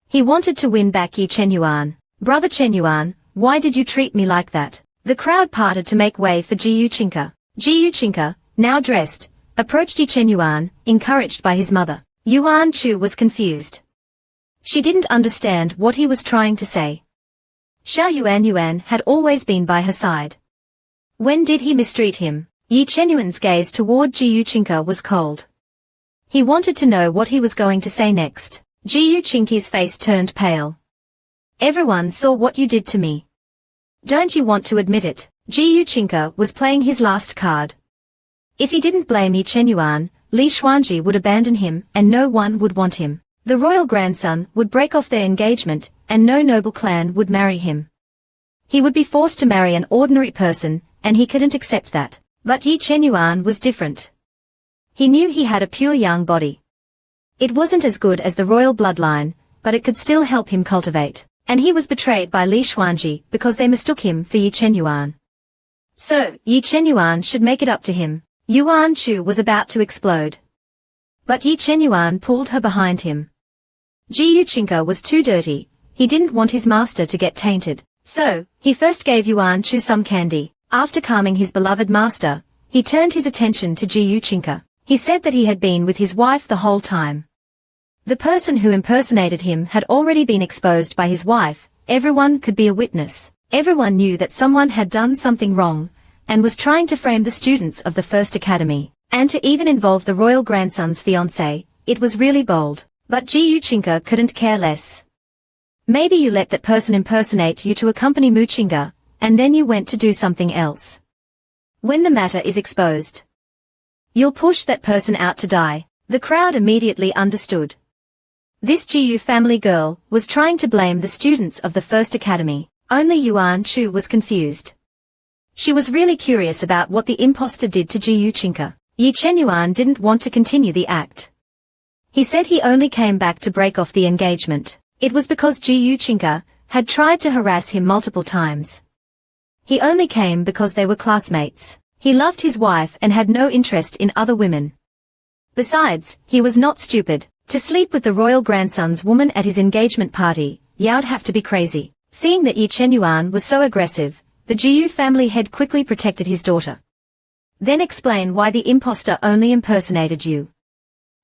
He wanted to win back Yi Chenyuan. Brother Chenyuan, why did you treat me like that? The crowd parted to make way for Jiyu Chinka. Jiyu Chinka, now dressed, approached Yi Chenyuan, encouraged by his mother. Yuan Chu was confused. She didn't understand what he was trying to say. Xiao Yuan had always been by her side. When did he mistreat him? Yi Chenyuan's gaze toward Jiyu Chinka was cold. He wanted to know what he was going to say next. Jiyu Chinki's face turned pale. Everyone saw what you did to me. Don't you want to admit it? Jiyu Chinka was playing his last card. If he didn't blame Yi Chenyuan, Li Xuanji would abandon him and no one would want him. The royal grandson would break off their engagement and no noble clan would marry him. He would be forced to marry an ordinary person and he couldn't accept that. But Yi Chenyuan was different. He knew he had a pure young body. It wasn't as good as the royal bloodline, but it could still help him cultivate. And he was betrayed by Li Xuanji because they mistook him for Yi Chenyuan. So, Yi Chenyuan should make it up to him. Yuan Chu was about to explode. But Yi Chenyuan pulled her behind him. Ji Yuchinka was too dirty. He didn't want his master to get tainted. So, he first gave Yuan Chu some candy. After calming his beloved master, he turned his attention to Ji Yuchinka. He said that he had been with his wife the whole time. The person who impersonated him had already been exposed by his wife. Everyone could be a witness. Everyone knew that someone had done something wrong, and was trying to frame the students of the First Academy, and to even involve the royal grandson's fiancée. It was really bold. But Ji Yuchinka couldn't care less. Maybe you let that person impersonate you to accompany Muchinga, and then you went to do something else. When the matter is exposed, you'll push that person out to die. The crowd immediately understood. This Jiyu family girl was trying to blame the students of the First Academy. Only Yuan Chu was confused. She was really curious about what the imposter did to Ji Yuchinka. Yi Chenyuan didn't want to continue the act. He said he only came back to break off the engagement. It was because Ji Yuchinka had tried to harass him multiple times. He only came because they were classmates. He loved his wife and had no interest in other women. Besides, he was not stupid. To sleep with the royal grandson's woman at his engagement party, Yao'd have to be crazy. Seeing that Yi Chenyuan was so aggressive, the Jiyu family head quickly protected his daughter. Then explain why the imposter only impersonated you.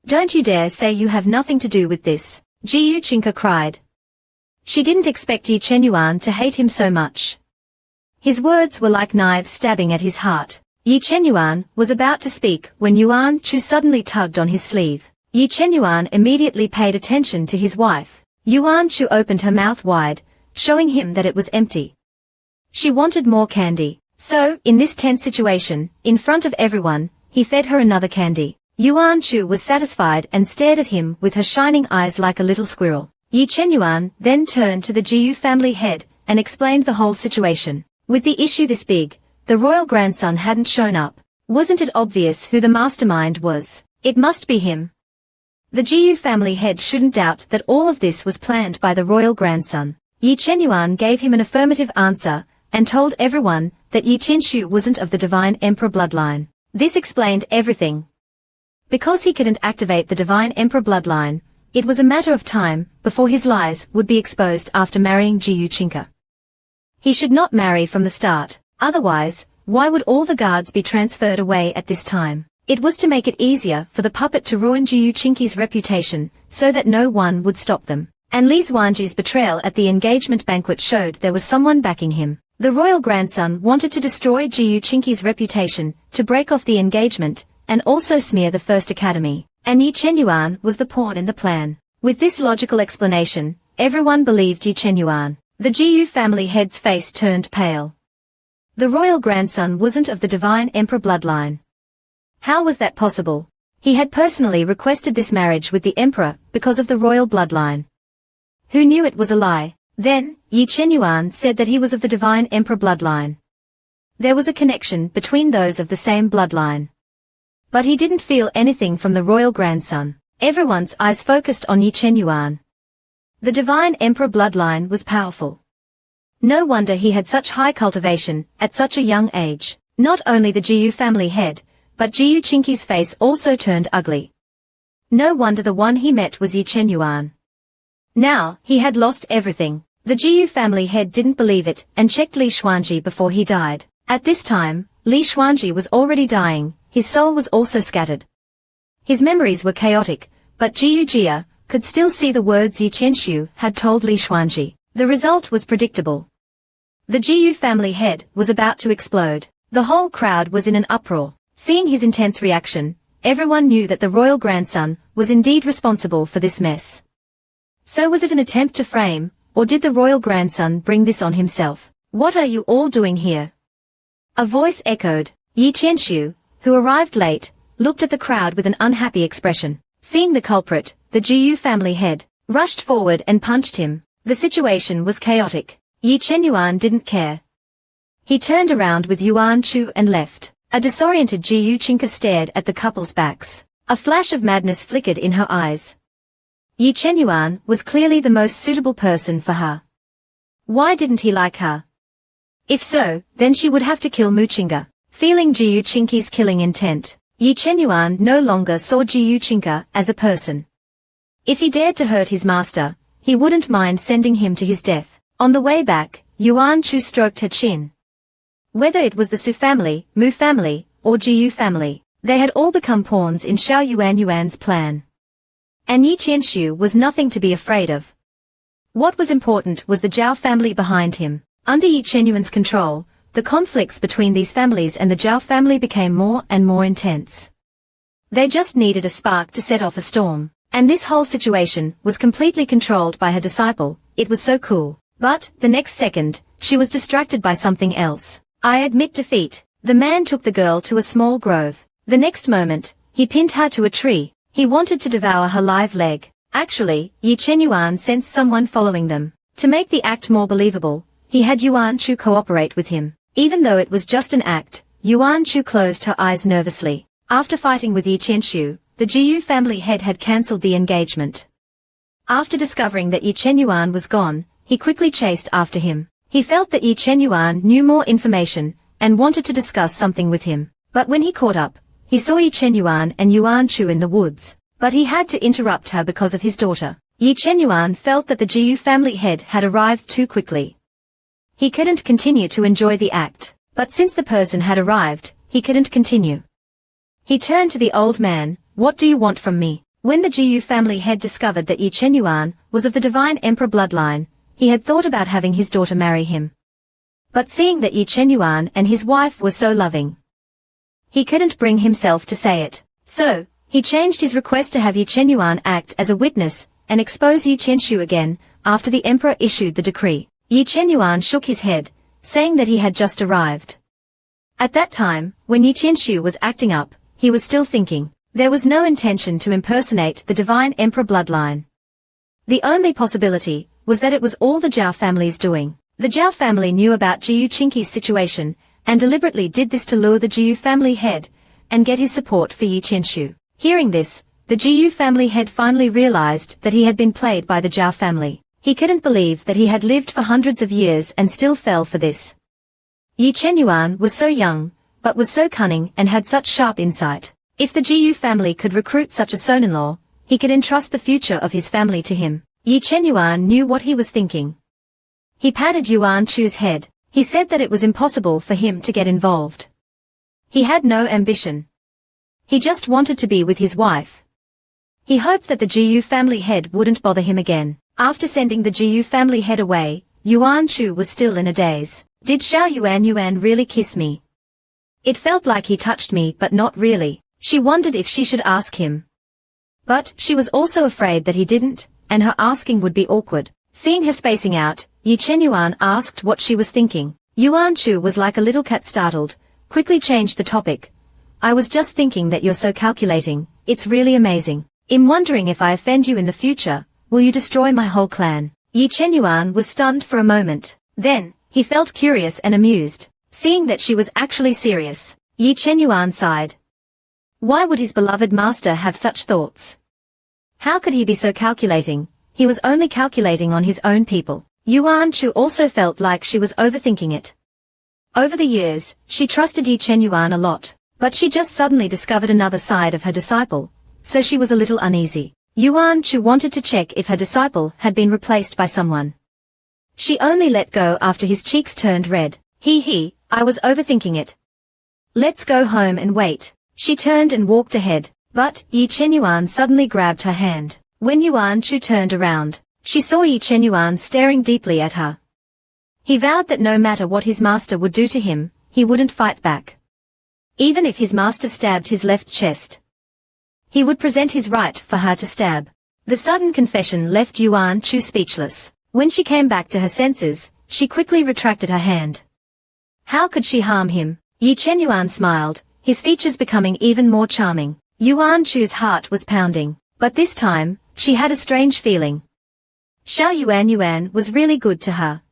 Don't you dare say you have nothing to do with this, Ji Yuchinka cried. She didn't expect Yi Chenyuan to hate him so much. His words were like knives stabbing at his heart. Yi Chenyuan was about to speak when Yuan Chu suddenly tugged on his sleeve. Yi Chenyuan immediately paid attention to his wife. Yuan Chu opened her mouth wide, showing him that it was empty. She wanted more candy. So, in this tense situation, in front of everyone, he fed her another candy. Yuan Chu was satisfied and stared at him with her shining eyes like a little squirrel. Yi Chenyuan then turned to the Jiyu family head and explained the whole situation. With the issue this big, the royal grandson hadn't shown up. Wasn't it obvious who the mastermind was? It must be him. The Jiyu family head shouldn't doubt that all of this was planned by the royal grandson. Yi Chenyuan gave him an affirmative answer and told everyone that Yi Qinshu wasn't of the divine emperor bloodline. This explained everything. Because he couldn't activate the divine emperor bloodline, it was a matter of time before his lies would be exposed after marrying Ji Yuchinka. He should not marry from the start, otherwise, why would all the guards be transferred away at this time? It was to make it easier for the puppet to ruin Ji Yuchinki's reputation so that no one would stop them. And Li Xuanji's betrayal at the engagement banquet showed there was someone backing him. The royal grandson wanted to destroy Ji Yuchinki's reputation, to break off the engagement, and also smear the First Academy. And Yi Chenyuan was the pawn in the plan. With this logical explanation, everyone believed Yi Chenyuan. The Jiyu family head's face turned pale. The royal grandson wasn't of the divine emperor bloodline. How was that possible? He had personally requested this marriage with the emperor because of the royal bloodline. Who knew it was a lie? Then, Yi Chenyuan said that he was of the divine emperor bloodline. There was a connection between those of the same bloodline. But he didn't feel anything from the royal grandson. Everyone's eyes focused on Yi Chenyuan. The divine emperor bloodline was powerful. No wonder he had such high cultivation at such a young age. Not only the Jiyu family head, but Ji Yuchinki's face also turned ugly. No wonder the one he met was Yi Chenyuan. Now, he had lost everything. The Jiyu family head didn't believe it and checked Li Xuanji before he died. At this time, Li Xuanji was already dying. His soul was also scattered. His memories were chaotic, but Jiyu Jia could still see the words Yi Qinshu had told Li Xuanji. The result was predictable. The Jiyu family head was about to explode. The whole crowd was in an uproar. Seeing his intense reaction, everyone knew that the royal grandson was indeed responsible for this mess. So was it an attempt to frame, or did the royal grandson bring this on himself? What are you all doing here? A voice echoed. Yi Qinshu, who arrived late, looked at the crowd with an unhappy expression. Seeing the culprit, the Jiyu family head rushed forward and punched him. The situation was chaotic. Yi Chenyuan didn't care. He turned around with Yuan Chu and left. A disoriented Ji Yuchinka stared at the couple's backs. A flash of madness flickered in her eyes. Yi Chenyuan was clearly the most suitable person for her. Why didn't he like her? If so, then she would have to kill Muchinga. Feeling Ji Yuchinki's killing intent, Yi Chenyuan no longer saw Jiyu Chinka as a person. If he dared to hurt his master, he wouldn't mind sending him to his death. On the way back, Yuan Chu stroked her chin. Whether it was the Su family, Mu family, or Jiyu family, they had all become pawns in Xiao Yuan's plan. And Yi Qianshu was nothing to be afraid of. What was important was the Zhao family behind him. Under Yi Chenyuan's control, the conflicts between these families and the Zhao family became more and more intense. They just needed a spark to set off a storm. And this whole situation was completely controlled by her disciple. It was so cool. But, the next second, she was distracted by something else. I admit defeat. The man took the girl to a small grove. The next moment, he pinned her to a tree. He wanted to devour her live leg. Actually, Yi Chenyuan sensed someone following them. To make the act more believable, he had Yuan Chu cooperate with him. Even though it was just an act, Yuan Chu closed her eyes nervously. After fighting with Yi Qianshu, the Jiyu family head had cancelled the engagement. After discovering that Yi Chenyuan was gone, he quickly chased after him. He felt that Yi Chenyuan knew more information, and wanted to discuss something with him. But when he caught up, he saw Yi Chenyuan and Yuan Chu in the woods. But he had to interrupt her because of his daughter. Yi Chenyuan felt that the Jiyu family head had arrived too quickly. He couldn't continue to enjoy the act. But since the person had arrived, he couldn't continue. He turned to the old man. What do you want from me? When the Jiyu family head discovered that Yi Chenyuan was of the divine emperor bloodline, he had thought about having his daughter marry him. But seeing that Yi Chenyuan and his wife were so loving, he couldn't bring himself to say it. So, he changed his request to have Yi Chenyuan act as a witness, and expose Yi Qianshu again, after the emperor issued the decree. Yi Chenyuan shook his head, saying that he had just arrived. At that time, when Yi Qianshu was acting up, he was still thinking. There was no intention to impersonate the divine emperor bloodline. The only possibility was that it was all the Zhao family's doing. The Zhao family knew about Jiyu Chinki's situation, and deliberately did this to lure the Jiyu family head, and get his support for Yi Qianshu. Hearing this, the Jiyu family head finally realized that he had been played by the Zhao family. He couldn't believe that he had lived for hundreds of years and still fell for this. Yi Chenyuan was so young, but was so cunning and had such sharp insight. If the Jiyu family could recruit such a son-in-law, he could entrust the future of his family to him. Yi Chenyuan knew what he was thinking. He patted Yuan Chu's head. He said that it was impossible for him to get involved. He had no ambition. He just wanted to be with his wife. He hoped that the Jiyu family head wouldn't bother him again. After sending the Jiyu family head away, Yuan Chu was still in a daze. Did Xiao Yuan really kiss me? It felt like he touched me but not really. She wondered if she should ask him. But she was also afraid that he didn't, and her asking would be awkward. Seeing her spacing out, Yi Chenyuan asked what she was thinking. Yuan Chu was like a little cat startled, quickly changed the topic. I was just thinking that you're so calculating, it's really amazing. I'm wondering if I offend you in the future, will you destroy my whole clan? Yi Chenyuan was stunned for a moment. Then, he felt curious and amused. Seeing that she was actually serious, Yi Chenyuan sighed. Why would his beloved master have such thoughts? How could he be so calculating? He was only calculating on his own people. Yuan Chu also felt like she was overthinking it. Over the years, she trusted Yi Chenyuan a lot, but she just suddenly discovered another side of her disciple, so she was a little uneasy. Yuan Chu wanted to check if her disciple had been replaced by someone. She only let go after his cheeks turned red. I was overthinking it. Let's go home and wait. She turned and walked ahead, but Yi Chenyuan suddenly grabbed her hand. When Yuan Chu turned around, she saw Yi Chenyuan staring deeply at her. He vowed that no matter what his master would do to him, he wouldn't fight back. Even if his master stabbed his left chest, he would present his right for her to stab. The sudden confession left Yuan Chu speechless. When she came back to her senses, she quickly retracted her hand. How could she harm him? Yi Chenyuan smiled, his features becoming even more charming. Yuan Chu's heart was pounding, but this time, she had a strange feeling. Xiao Yuan was really good to her.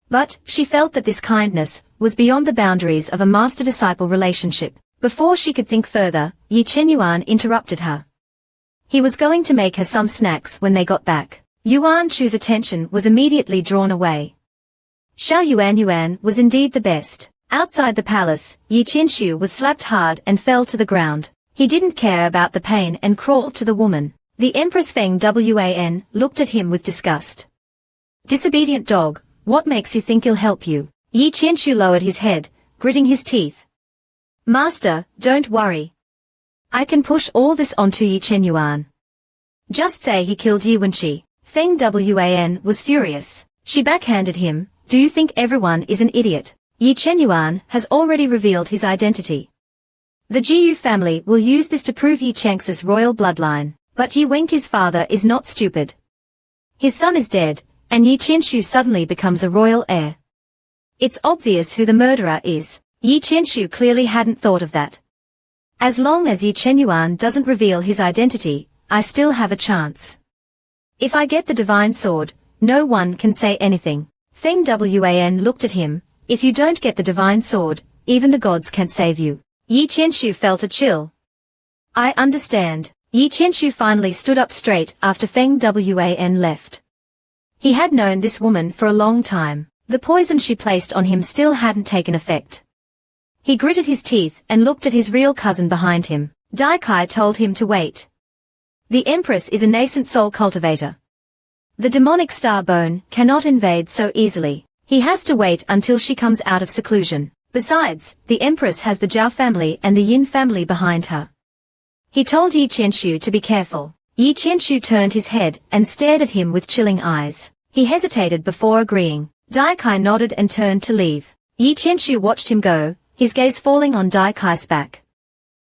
But, she felt that this kindness was beyond the boundaries of a master-disciple relationship. Before she could think further, Yi Chenyuan interrupted her. He was going to make her some snacks when they got back. Yuan Chu's attention was immediately drawn away. Xiao Yuan was indeed the best. Outside the palace, Yi Qianshu was slapped hard and fell to the ground. He didn't care about the pain and crawled to the woman. The Empress Feng Wan looked at him with disgust. Disobedient dog, what makes you think he'll help you? Yi Qianshu lowered his head, gritting his teeth. Master, don't worry. I can push all this onto Yi Qianyuan. Just say he killed Yi Wenqi. Feng Wan was furious. She backhanded him, do you think everyone is an idiot? Yi Qianyuan has already revealed his identity. The Jiyu family will use this to prove Yi Chang's royal bloodline, but Yi Wenqi's father is not stupid. His son is dead, and Yi Qianshu suddenly becomes a royal heir. It's obvious who the murderer is. Yi Qianshu clearly hadn't thought of that. As long as Yi Qianyuan doesn't reveal his identity, I still have a chance. If I get the divine sword, no one can say anything. Feng Wan looked at him, if you don't get the divine sword, even the gods can't save you. Yi Qianshu felt a chill. I understand. Yi Qianshu finally stood up straight after Feng Wan left. He had known this woman for a long time. The poison she placed on him still hadn't taken effect. He gritted his teeth and looked at his real cousin behind him. Dai Kai told him to wait. The Empress is a nascent soul cultivator. The demonic star bone cannot invade so easily. He has to wait until she comes out of seclusion. Besides, the Empress has the Zhao family and the Yin family behind her. He told Yi Qianshu to be careful. Yi Qianshu turned his head and stared at him with chilling eyes. He hesitated before agreeing. Dai Kai nodded and turned to leave. Yi Qianshu watched him go, his gaze falling on Dai Kai's back.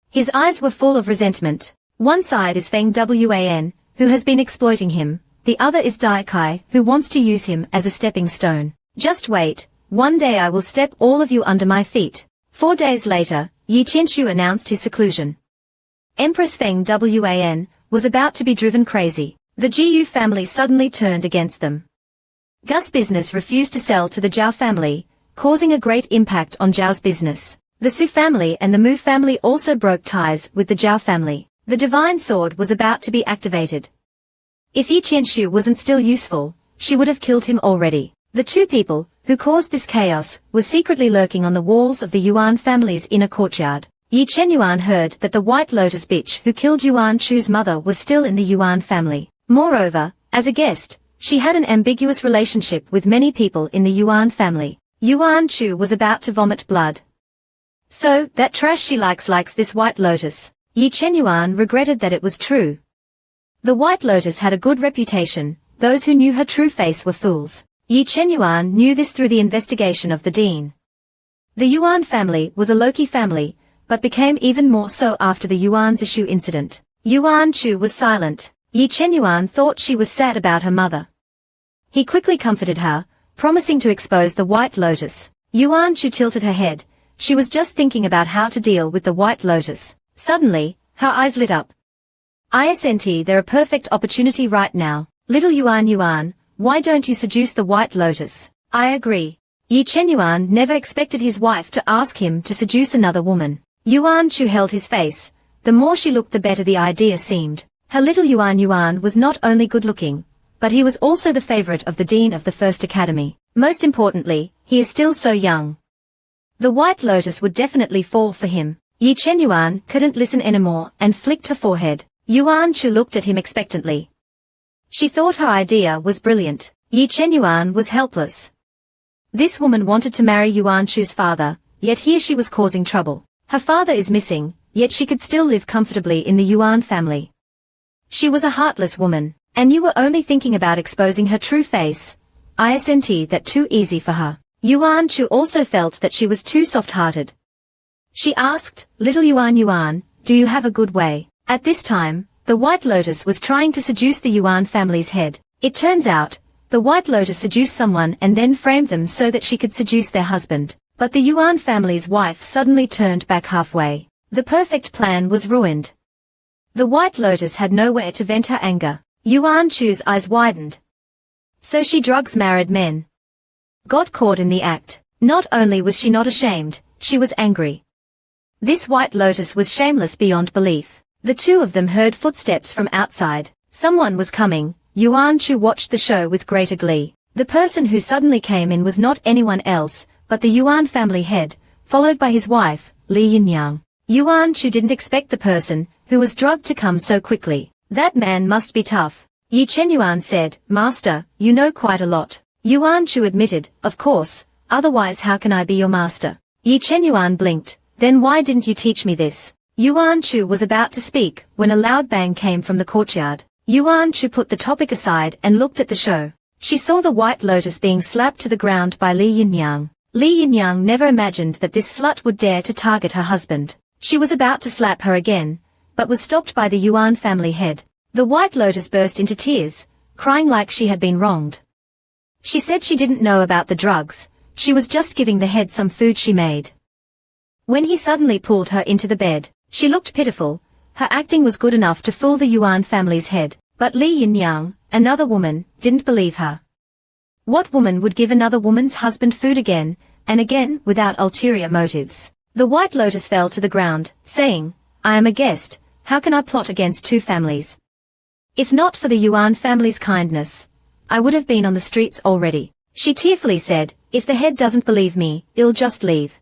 His eyes were full of resentment. One side is Feng Wan, who has been exploiting him. The other is Dai Kai, who wants to use him as a stepping stone. Just wait. One day I will step all of you under my feet. 4 days later, Yi Qianshu announced his seclusion. Empress Feng Wan was about to be driven crazy. The Jiyu family suddenly turned against them. Gus business refused to sell to the Zhao family, causing a great impact on Zhao's business. The Su family and the Mu family also broke ties with the Zhao family. The divine sword was about to be activated. If Yi Qianshu wasn't still useful, she would have killed him already. The two people who caused this chaos were secretly lurking on the walls of the Yuan family's inner courtyard. Yi Qianyuan heard that the White Lotus bitch who killed Yuan Chu's mother was still in the Yuan family. Moreover, as a guest, she had an ambiguous relationship with many people in the Yuan family. Yuan Chu was about to vomit blood. So, that trash she likes this White Lotus. Yi Qianyuan regretted that it was true. The White Lotus had a good reputation. Those who knew her true face were fools. Yi Qianyuan knew this through the investigation of the dean. The Yuan family was a low-key family, but became even more so after the Yuan Zishu incident. Yuan Chu was silent. Yi Qianyuan thought she was sad about her mother. He quickly comforted her, promising to expose the White Lotus. Yuan Chu tilted her head. She was just thinking about how to deal with the White Lotus. Suddenly, her eyes lit up. Isn't there a perfect opportunity right now? Little Yuan, why don't you seduce the White Lotus? I agree. Yi Qianyuan never expected his wife to ask him to seduce another woman. Yuan Chu held his face. The more she looked the better the idea seemed. Her little Yuan was not only good-looking, but he was also the favorite of the dean of the first academy. Most importantly, he is still so young. The White Lotus would definitely fall for him. Yi Qianyuan couldn't listen anymore and flicked her forehead. Yuan Chu looked at him expectantly. She thought her idea was brilliant. Yi Qianyuan was helpless. This woman wanted to marry Yuan Chu's father, yet here she was causing trouble. Her father is missing, yet she could still live comfortably in the Yuan family. She was a heartless woman, and you were only thinking about exposing her true face. Isn't that too easy for her? Yuan Chu also felt that she was too soft-hearted. She asked, Little Yuan, do you have a good way? At this time, the White Lotus was trying to seduce the Yuan family's head. It turns out, the White Lotus seduced someone and then framed them so that she could seduce their husband. But the Yuan family's wife suddenly turned back halfway. The perfect plan was ruined. The White Lotus had nowhere to vent her anger. Yuan Chu's eyes widened. So she drugs married men. Got caught in the act. Not only was she not ashamed, she was angry. This White Lotus was shameless beyond belief. The two of them heard footsteps from outside. Someone was coming. Yuan Chu watched the show with greater glee. The person who suddenly came in was not anyone else, but the Yuan family head, followed by his wife, Li Yinyang. Yuan Chu didn't expect the person who was drugged to come so quickly. That man must be tough. Yi Chenyuan said, Master, you know quite a lot. Yuan Chu admitted, of course, otherwise how can I be your master? Yi Chenyuan blinked, then why didn't you teach me this? Yuan Chu was about to speak when a loud bang came from the courtyard. Yuan Chu put the topic aside and looked at the show. She saw the white lotus being slapped to the ground by Li Yinyang. Li Yinyang never imagined that this slut would dare to target her husband. She was about to slap her again, but was stopped by the Yuan family head. The white lotus burst into tears, crying like she had been wronged. She said she didn't know about the drugs, she was just giving the head some food she made. When he suddenly pulled her into the bed, she looked pitiful. Her acting was good enough to fool the Yuan family's head, but Li Yinyang, another woman, didn't believe her. What woman would give another woman's husband food again, and again without ulterior motives? The white lotus fell to the ground, saying, I am a guest, how can I plot against two families? If not for the Yuan family's kindness, I would have been on the streets already. She tearfully said, if the head doesn't believe me, I'll just leave.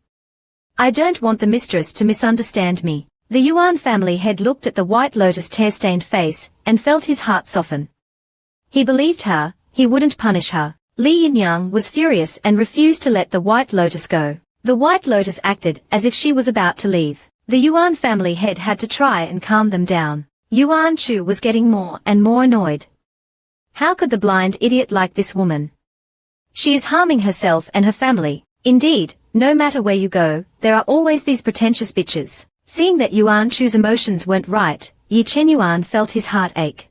I don't want the mistress to misunderstand me. The Yuan family head looked at the white lotus tear-stained face, and felt his heart soften. He believed her, he wouldn't punish her. Li Yinyang was furious and refused to let the white lotus go. The white lotus acted as if she was about to leave. The Yuan family head had to try and calm them down. Yuan Chu was getting more and more annoyed. How could the blind idiot like this woman? She is harming herself and her family. Indeed, no matter where you go, there are always these pretentious bitches. Seeing that Yuan Chu's emotions weren't right, Yi Chenyuan felt his heart ache.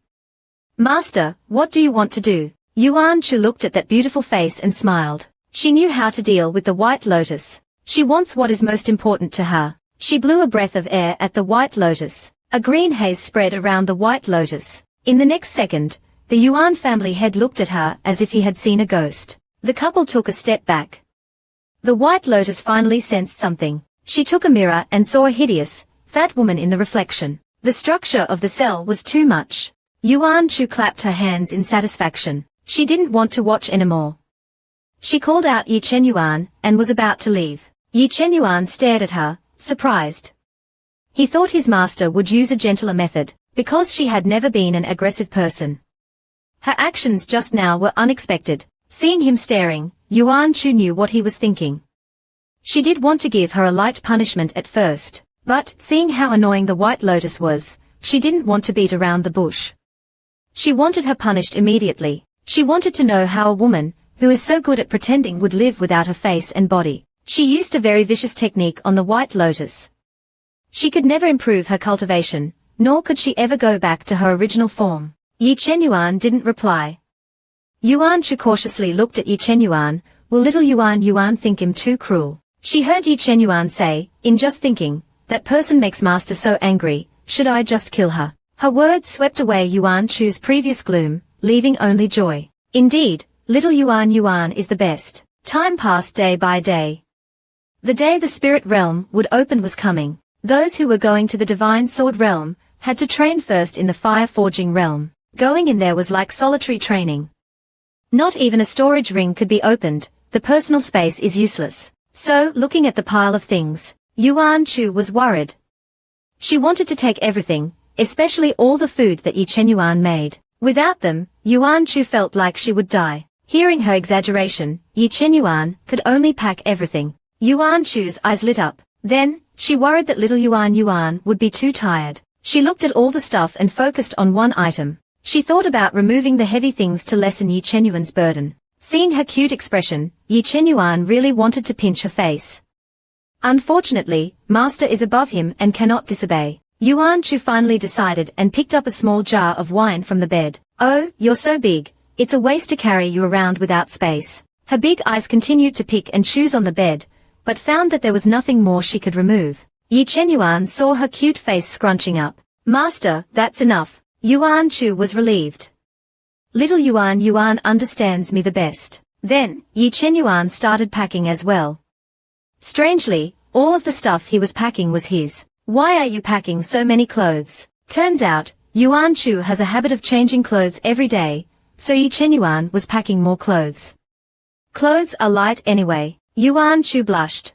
Master, what do you want to do? Yuan Chu looked at that beautiful face and smiled. She knew how to deal with the white lotus. She wants what is most important to her. She blew a breath of air at the white lotus. A green haze spread around the white lotus. In the next second, the Yuan family head looked at her as if he had seen a ghost. The couple took a step back. The white lotus finally sensed something. She took a mirror and saw a hideous, fat woman in the reflection. The structure of the cell was too much. Yuan Chu clapped her hands in satisfaction. She didn't want to watch anymore. She called out Yi Chenyuan and was about to leave. Yi Chenyuan stared at her, surprised. He thought his master would use a gentler method, because she had never been an aggressive person. Her actions just now were unexpected. Seeing him staring, Yuan Chu knew what he was thinking. She did want to give her a light punishment at first, but, seeing how annoying the white lotus was, she didn't want to beat around the bush. She wanted her punished immediately. She wanted to know how a woman, who is so good at pretending, would live without her face and body. She used a very vicious technique on the white lotus. She could never improve her cultivation, nor could she ever go back to her original form. Yi Chenyuan didn't reply. Yuan Chu cautiously looked at Yi Chenyuan. Will little Yuan think him too cruel? She heard Yi Chenyuan say, in just thinking, that person makes master so angry, should I just kill her? Her words swept away Yuan Chu's previous gloom, leaving only joy. Indeed, little Yuan is the best. Time passed day by day. The day the spirit realm would open was coming. Those who were going to the divine sword realm had to train first in the fire forging realm. Going in there was like solitary training. Not even a storage ring could be opened. The personal space is useless. So, looking at the pile of things, Yuan Chu was worried. She wanted to take everything, especially all the food that Yi Chenyuan made. Without them, Yuan Chu felt like she would die. Hearing her exaggeration, Yi Chenyuan could only pack everything. Yuan Chu's eyes lit up. Then, she worried that little Yuan would be too tired. She looked at all the stuff and focused on one item. She thought about removing the heavy things to lessen Yi Chenyuan's burden. Seeing her cute expression, Yi Chenyuan really wanted to pinch her face. Unfortunately, master is above him and cannot disobey. Yuan Chu finally decided and picked up a small jar of wine from the bed. Oh, you're so big, it's a waste to carry you around without space. Her big eyes continued to pick and choose on the bed, but found that there was nothing more she could remove. Yi Chenyuan saw her cute face scrunching up. Master, that's enough. Yuan Chu was relieved. Little Yuan understands me the best. Then, Yi Chenyuan started packing as well. Strangely, all of the stuff he was packing was his. Why are you packing so many clothes? Turns out, Yuan Chu has a habit of changing clothes every day, so Yi Chenyuan was packing more clothes. Clothes are light anyway. Yuan Chu blushed.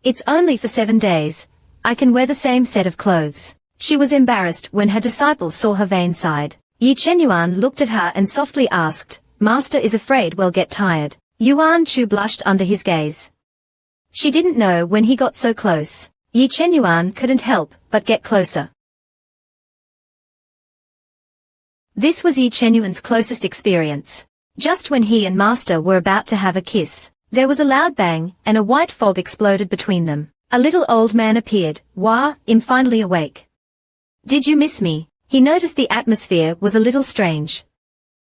It's only for 7 days. I can wear the same set of clothes. She was embarrassed when her disciples saw her vain side. Yi Chenyuan looked at her and softly asked, Master is afraid we'll get tired. Yuan Chu blushed under his gaze. She didn't know when he got so close. Yi Chenyuan couldn't help but get closer. This was Yi Chenyuan's closest experience. Just when he and Master were about to have a kiss, there was a loud bang, and a white fog exploded between them. A little old man appeared, Im finally awake. Did you miss me? He noticed the atmosphere was a little strange.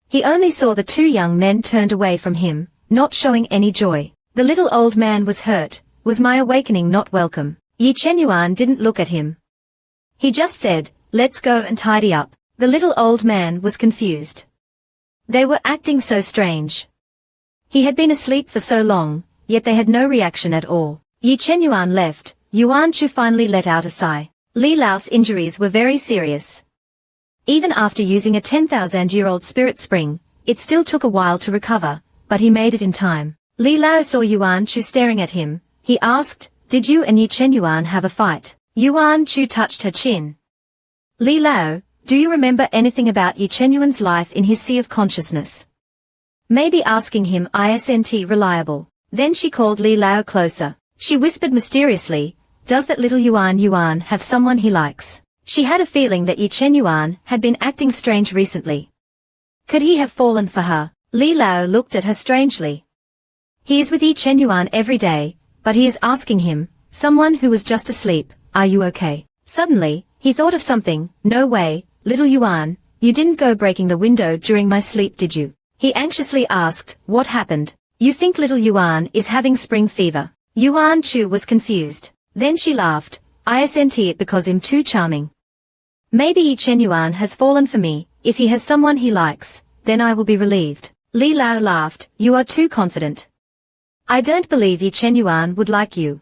He only saw the two young men turned away from him, not showing any joy. The little old man was hurt. Was my awakening not welcome? Yi Chenyuan didn't look at him. He just said, let's go and tidy up. The little old man was confused. They were acting so strange. He had been asleep for so long, yet they had no reaction at all. Yi Chenyuan left. Yuan Chu finally let out a sigh. Li Lao's injuries were very serious. Even after using a 10,000-year-old spirit spring, it still took a while to recover, but he made it in time. Li Lao saw Yuan Chu staring at him. He asked, did you and Yi Chenyuan have a fight? Yuan Chu touched her chin. Li Lao, do you remember anything about Yi Chenyuan's life in his sea of consciousness? Maybe asking him isn't reliable. Then she called Li Lao closer. She whispered mysteriously, does that little Yuan have someone he likes? She had a feeling that Yi Chenyuan had been acting strange recently. Could he have fallen for her? Li Lao looked at her strangely. He is with Yi Chenyuan every day, but he is asking him, someone who was just asleep, are you okay? Suddenly, he thought of something. No way, little Yuan, you didn't go breaking the window during my sleep, did you? He anxiously asked, what happened? You think little Yuan is having spring fever? Yuan Chu was confused. Then she laughed. Isn't it because I'm too charming? Maybe Yi Chenyuan has fallen for me. If he has someone he likes, then I will be relieved. Li Lao laughed. You are too confident. I don't believe Yi Chenyuan would like you.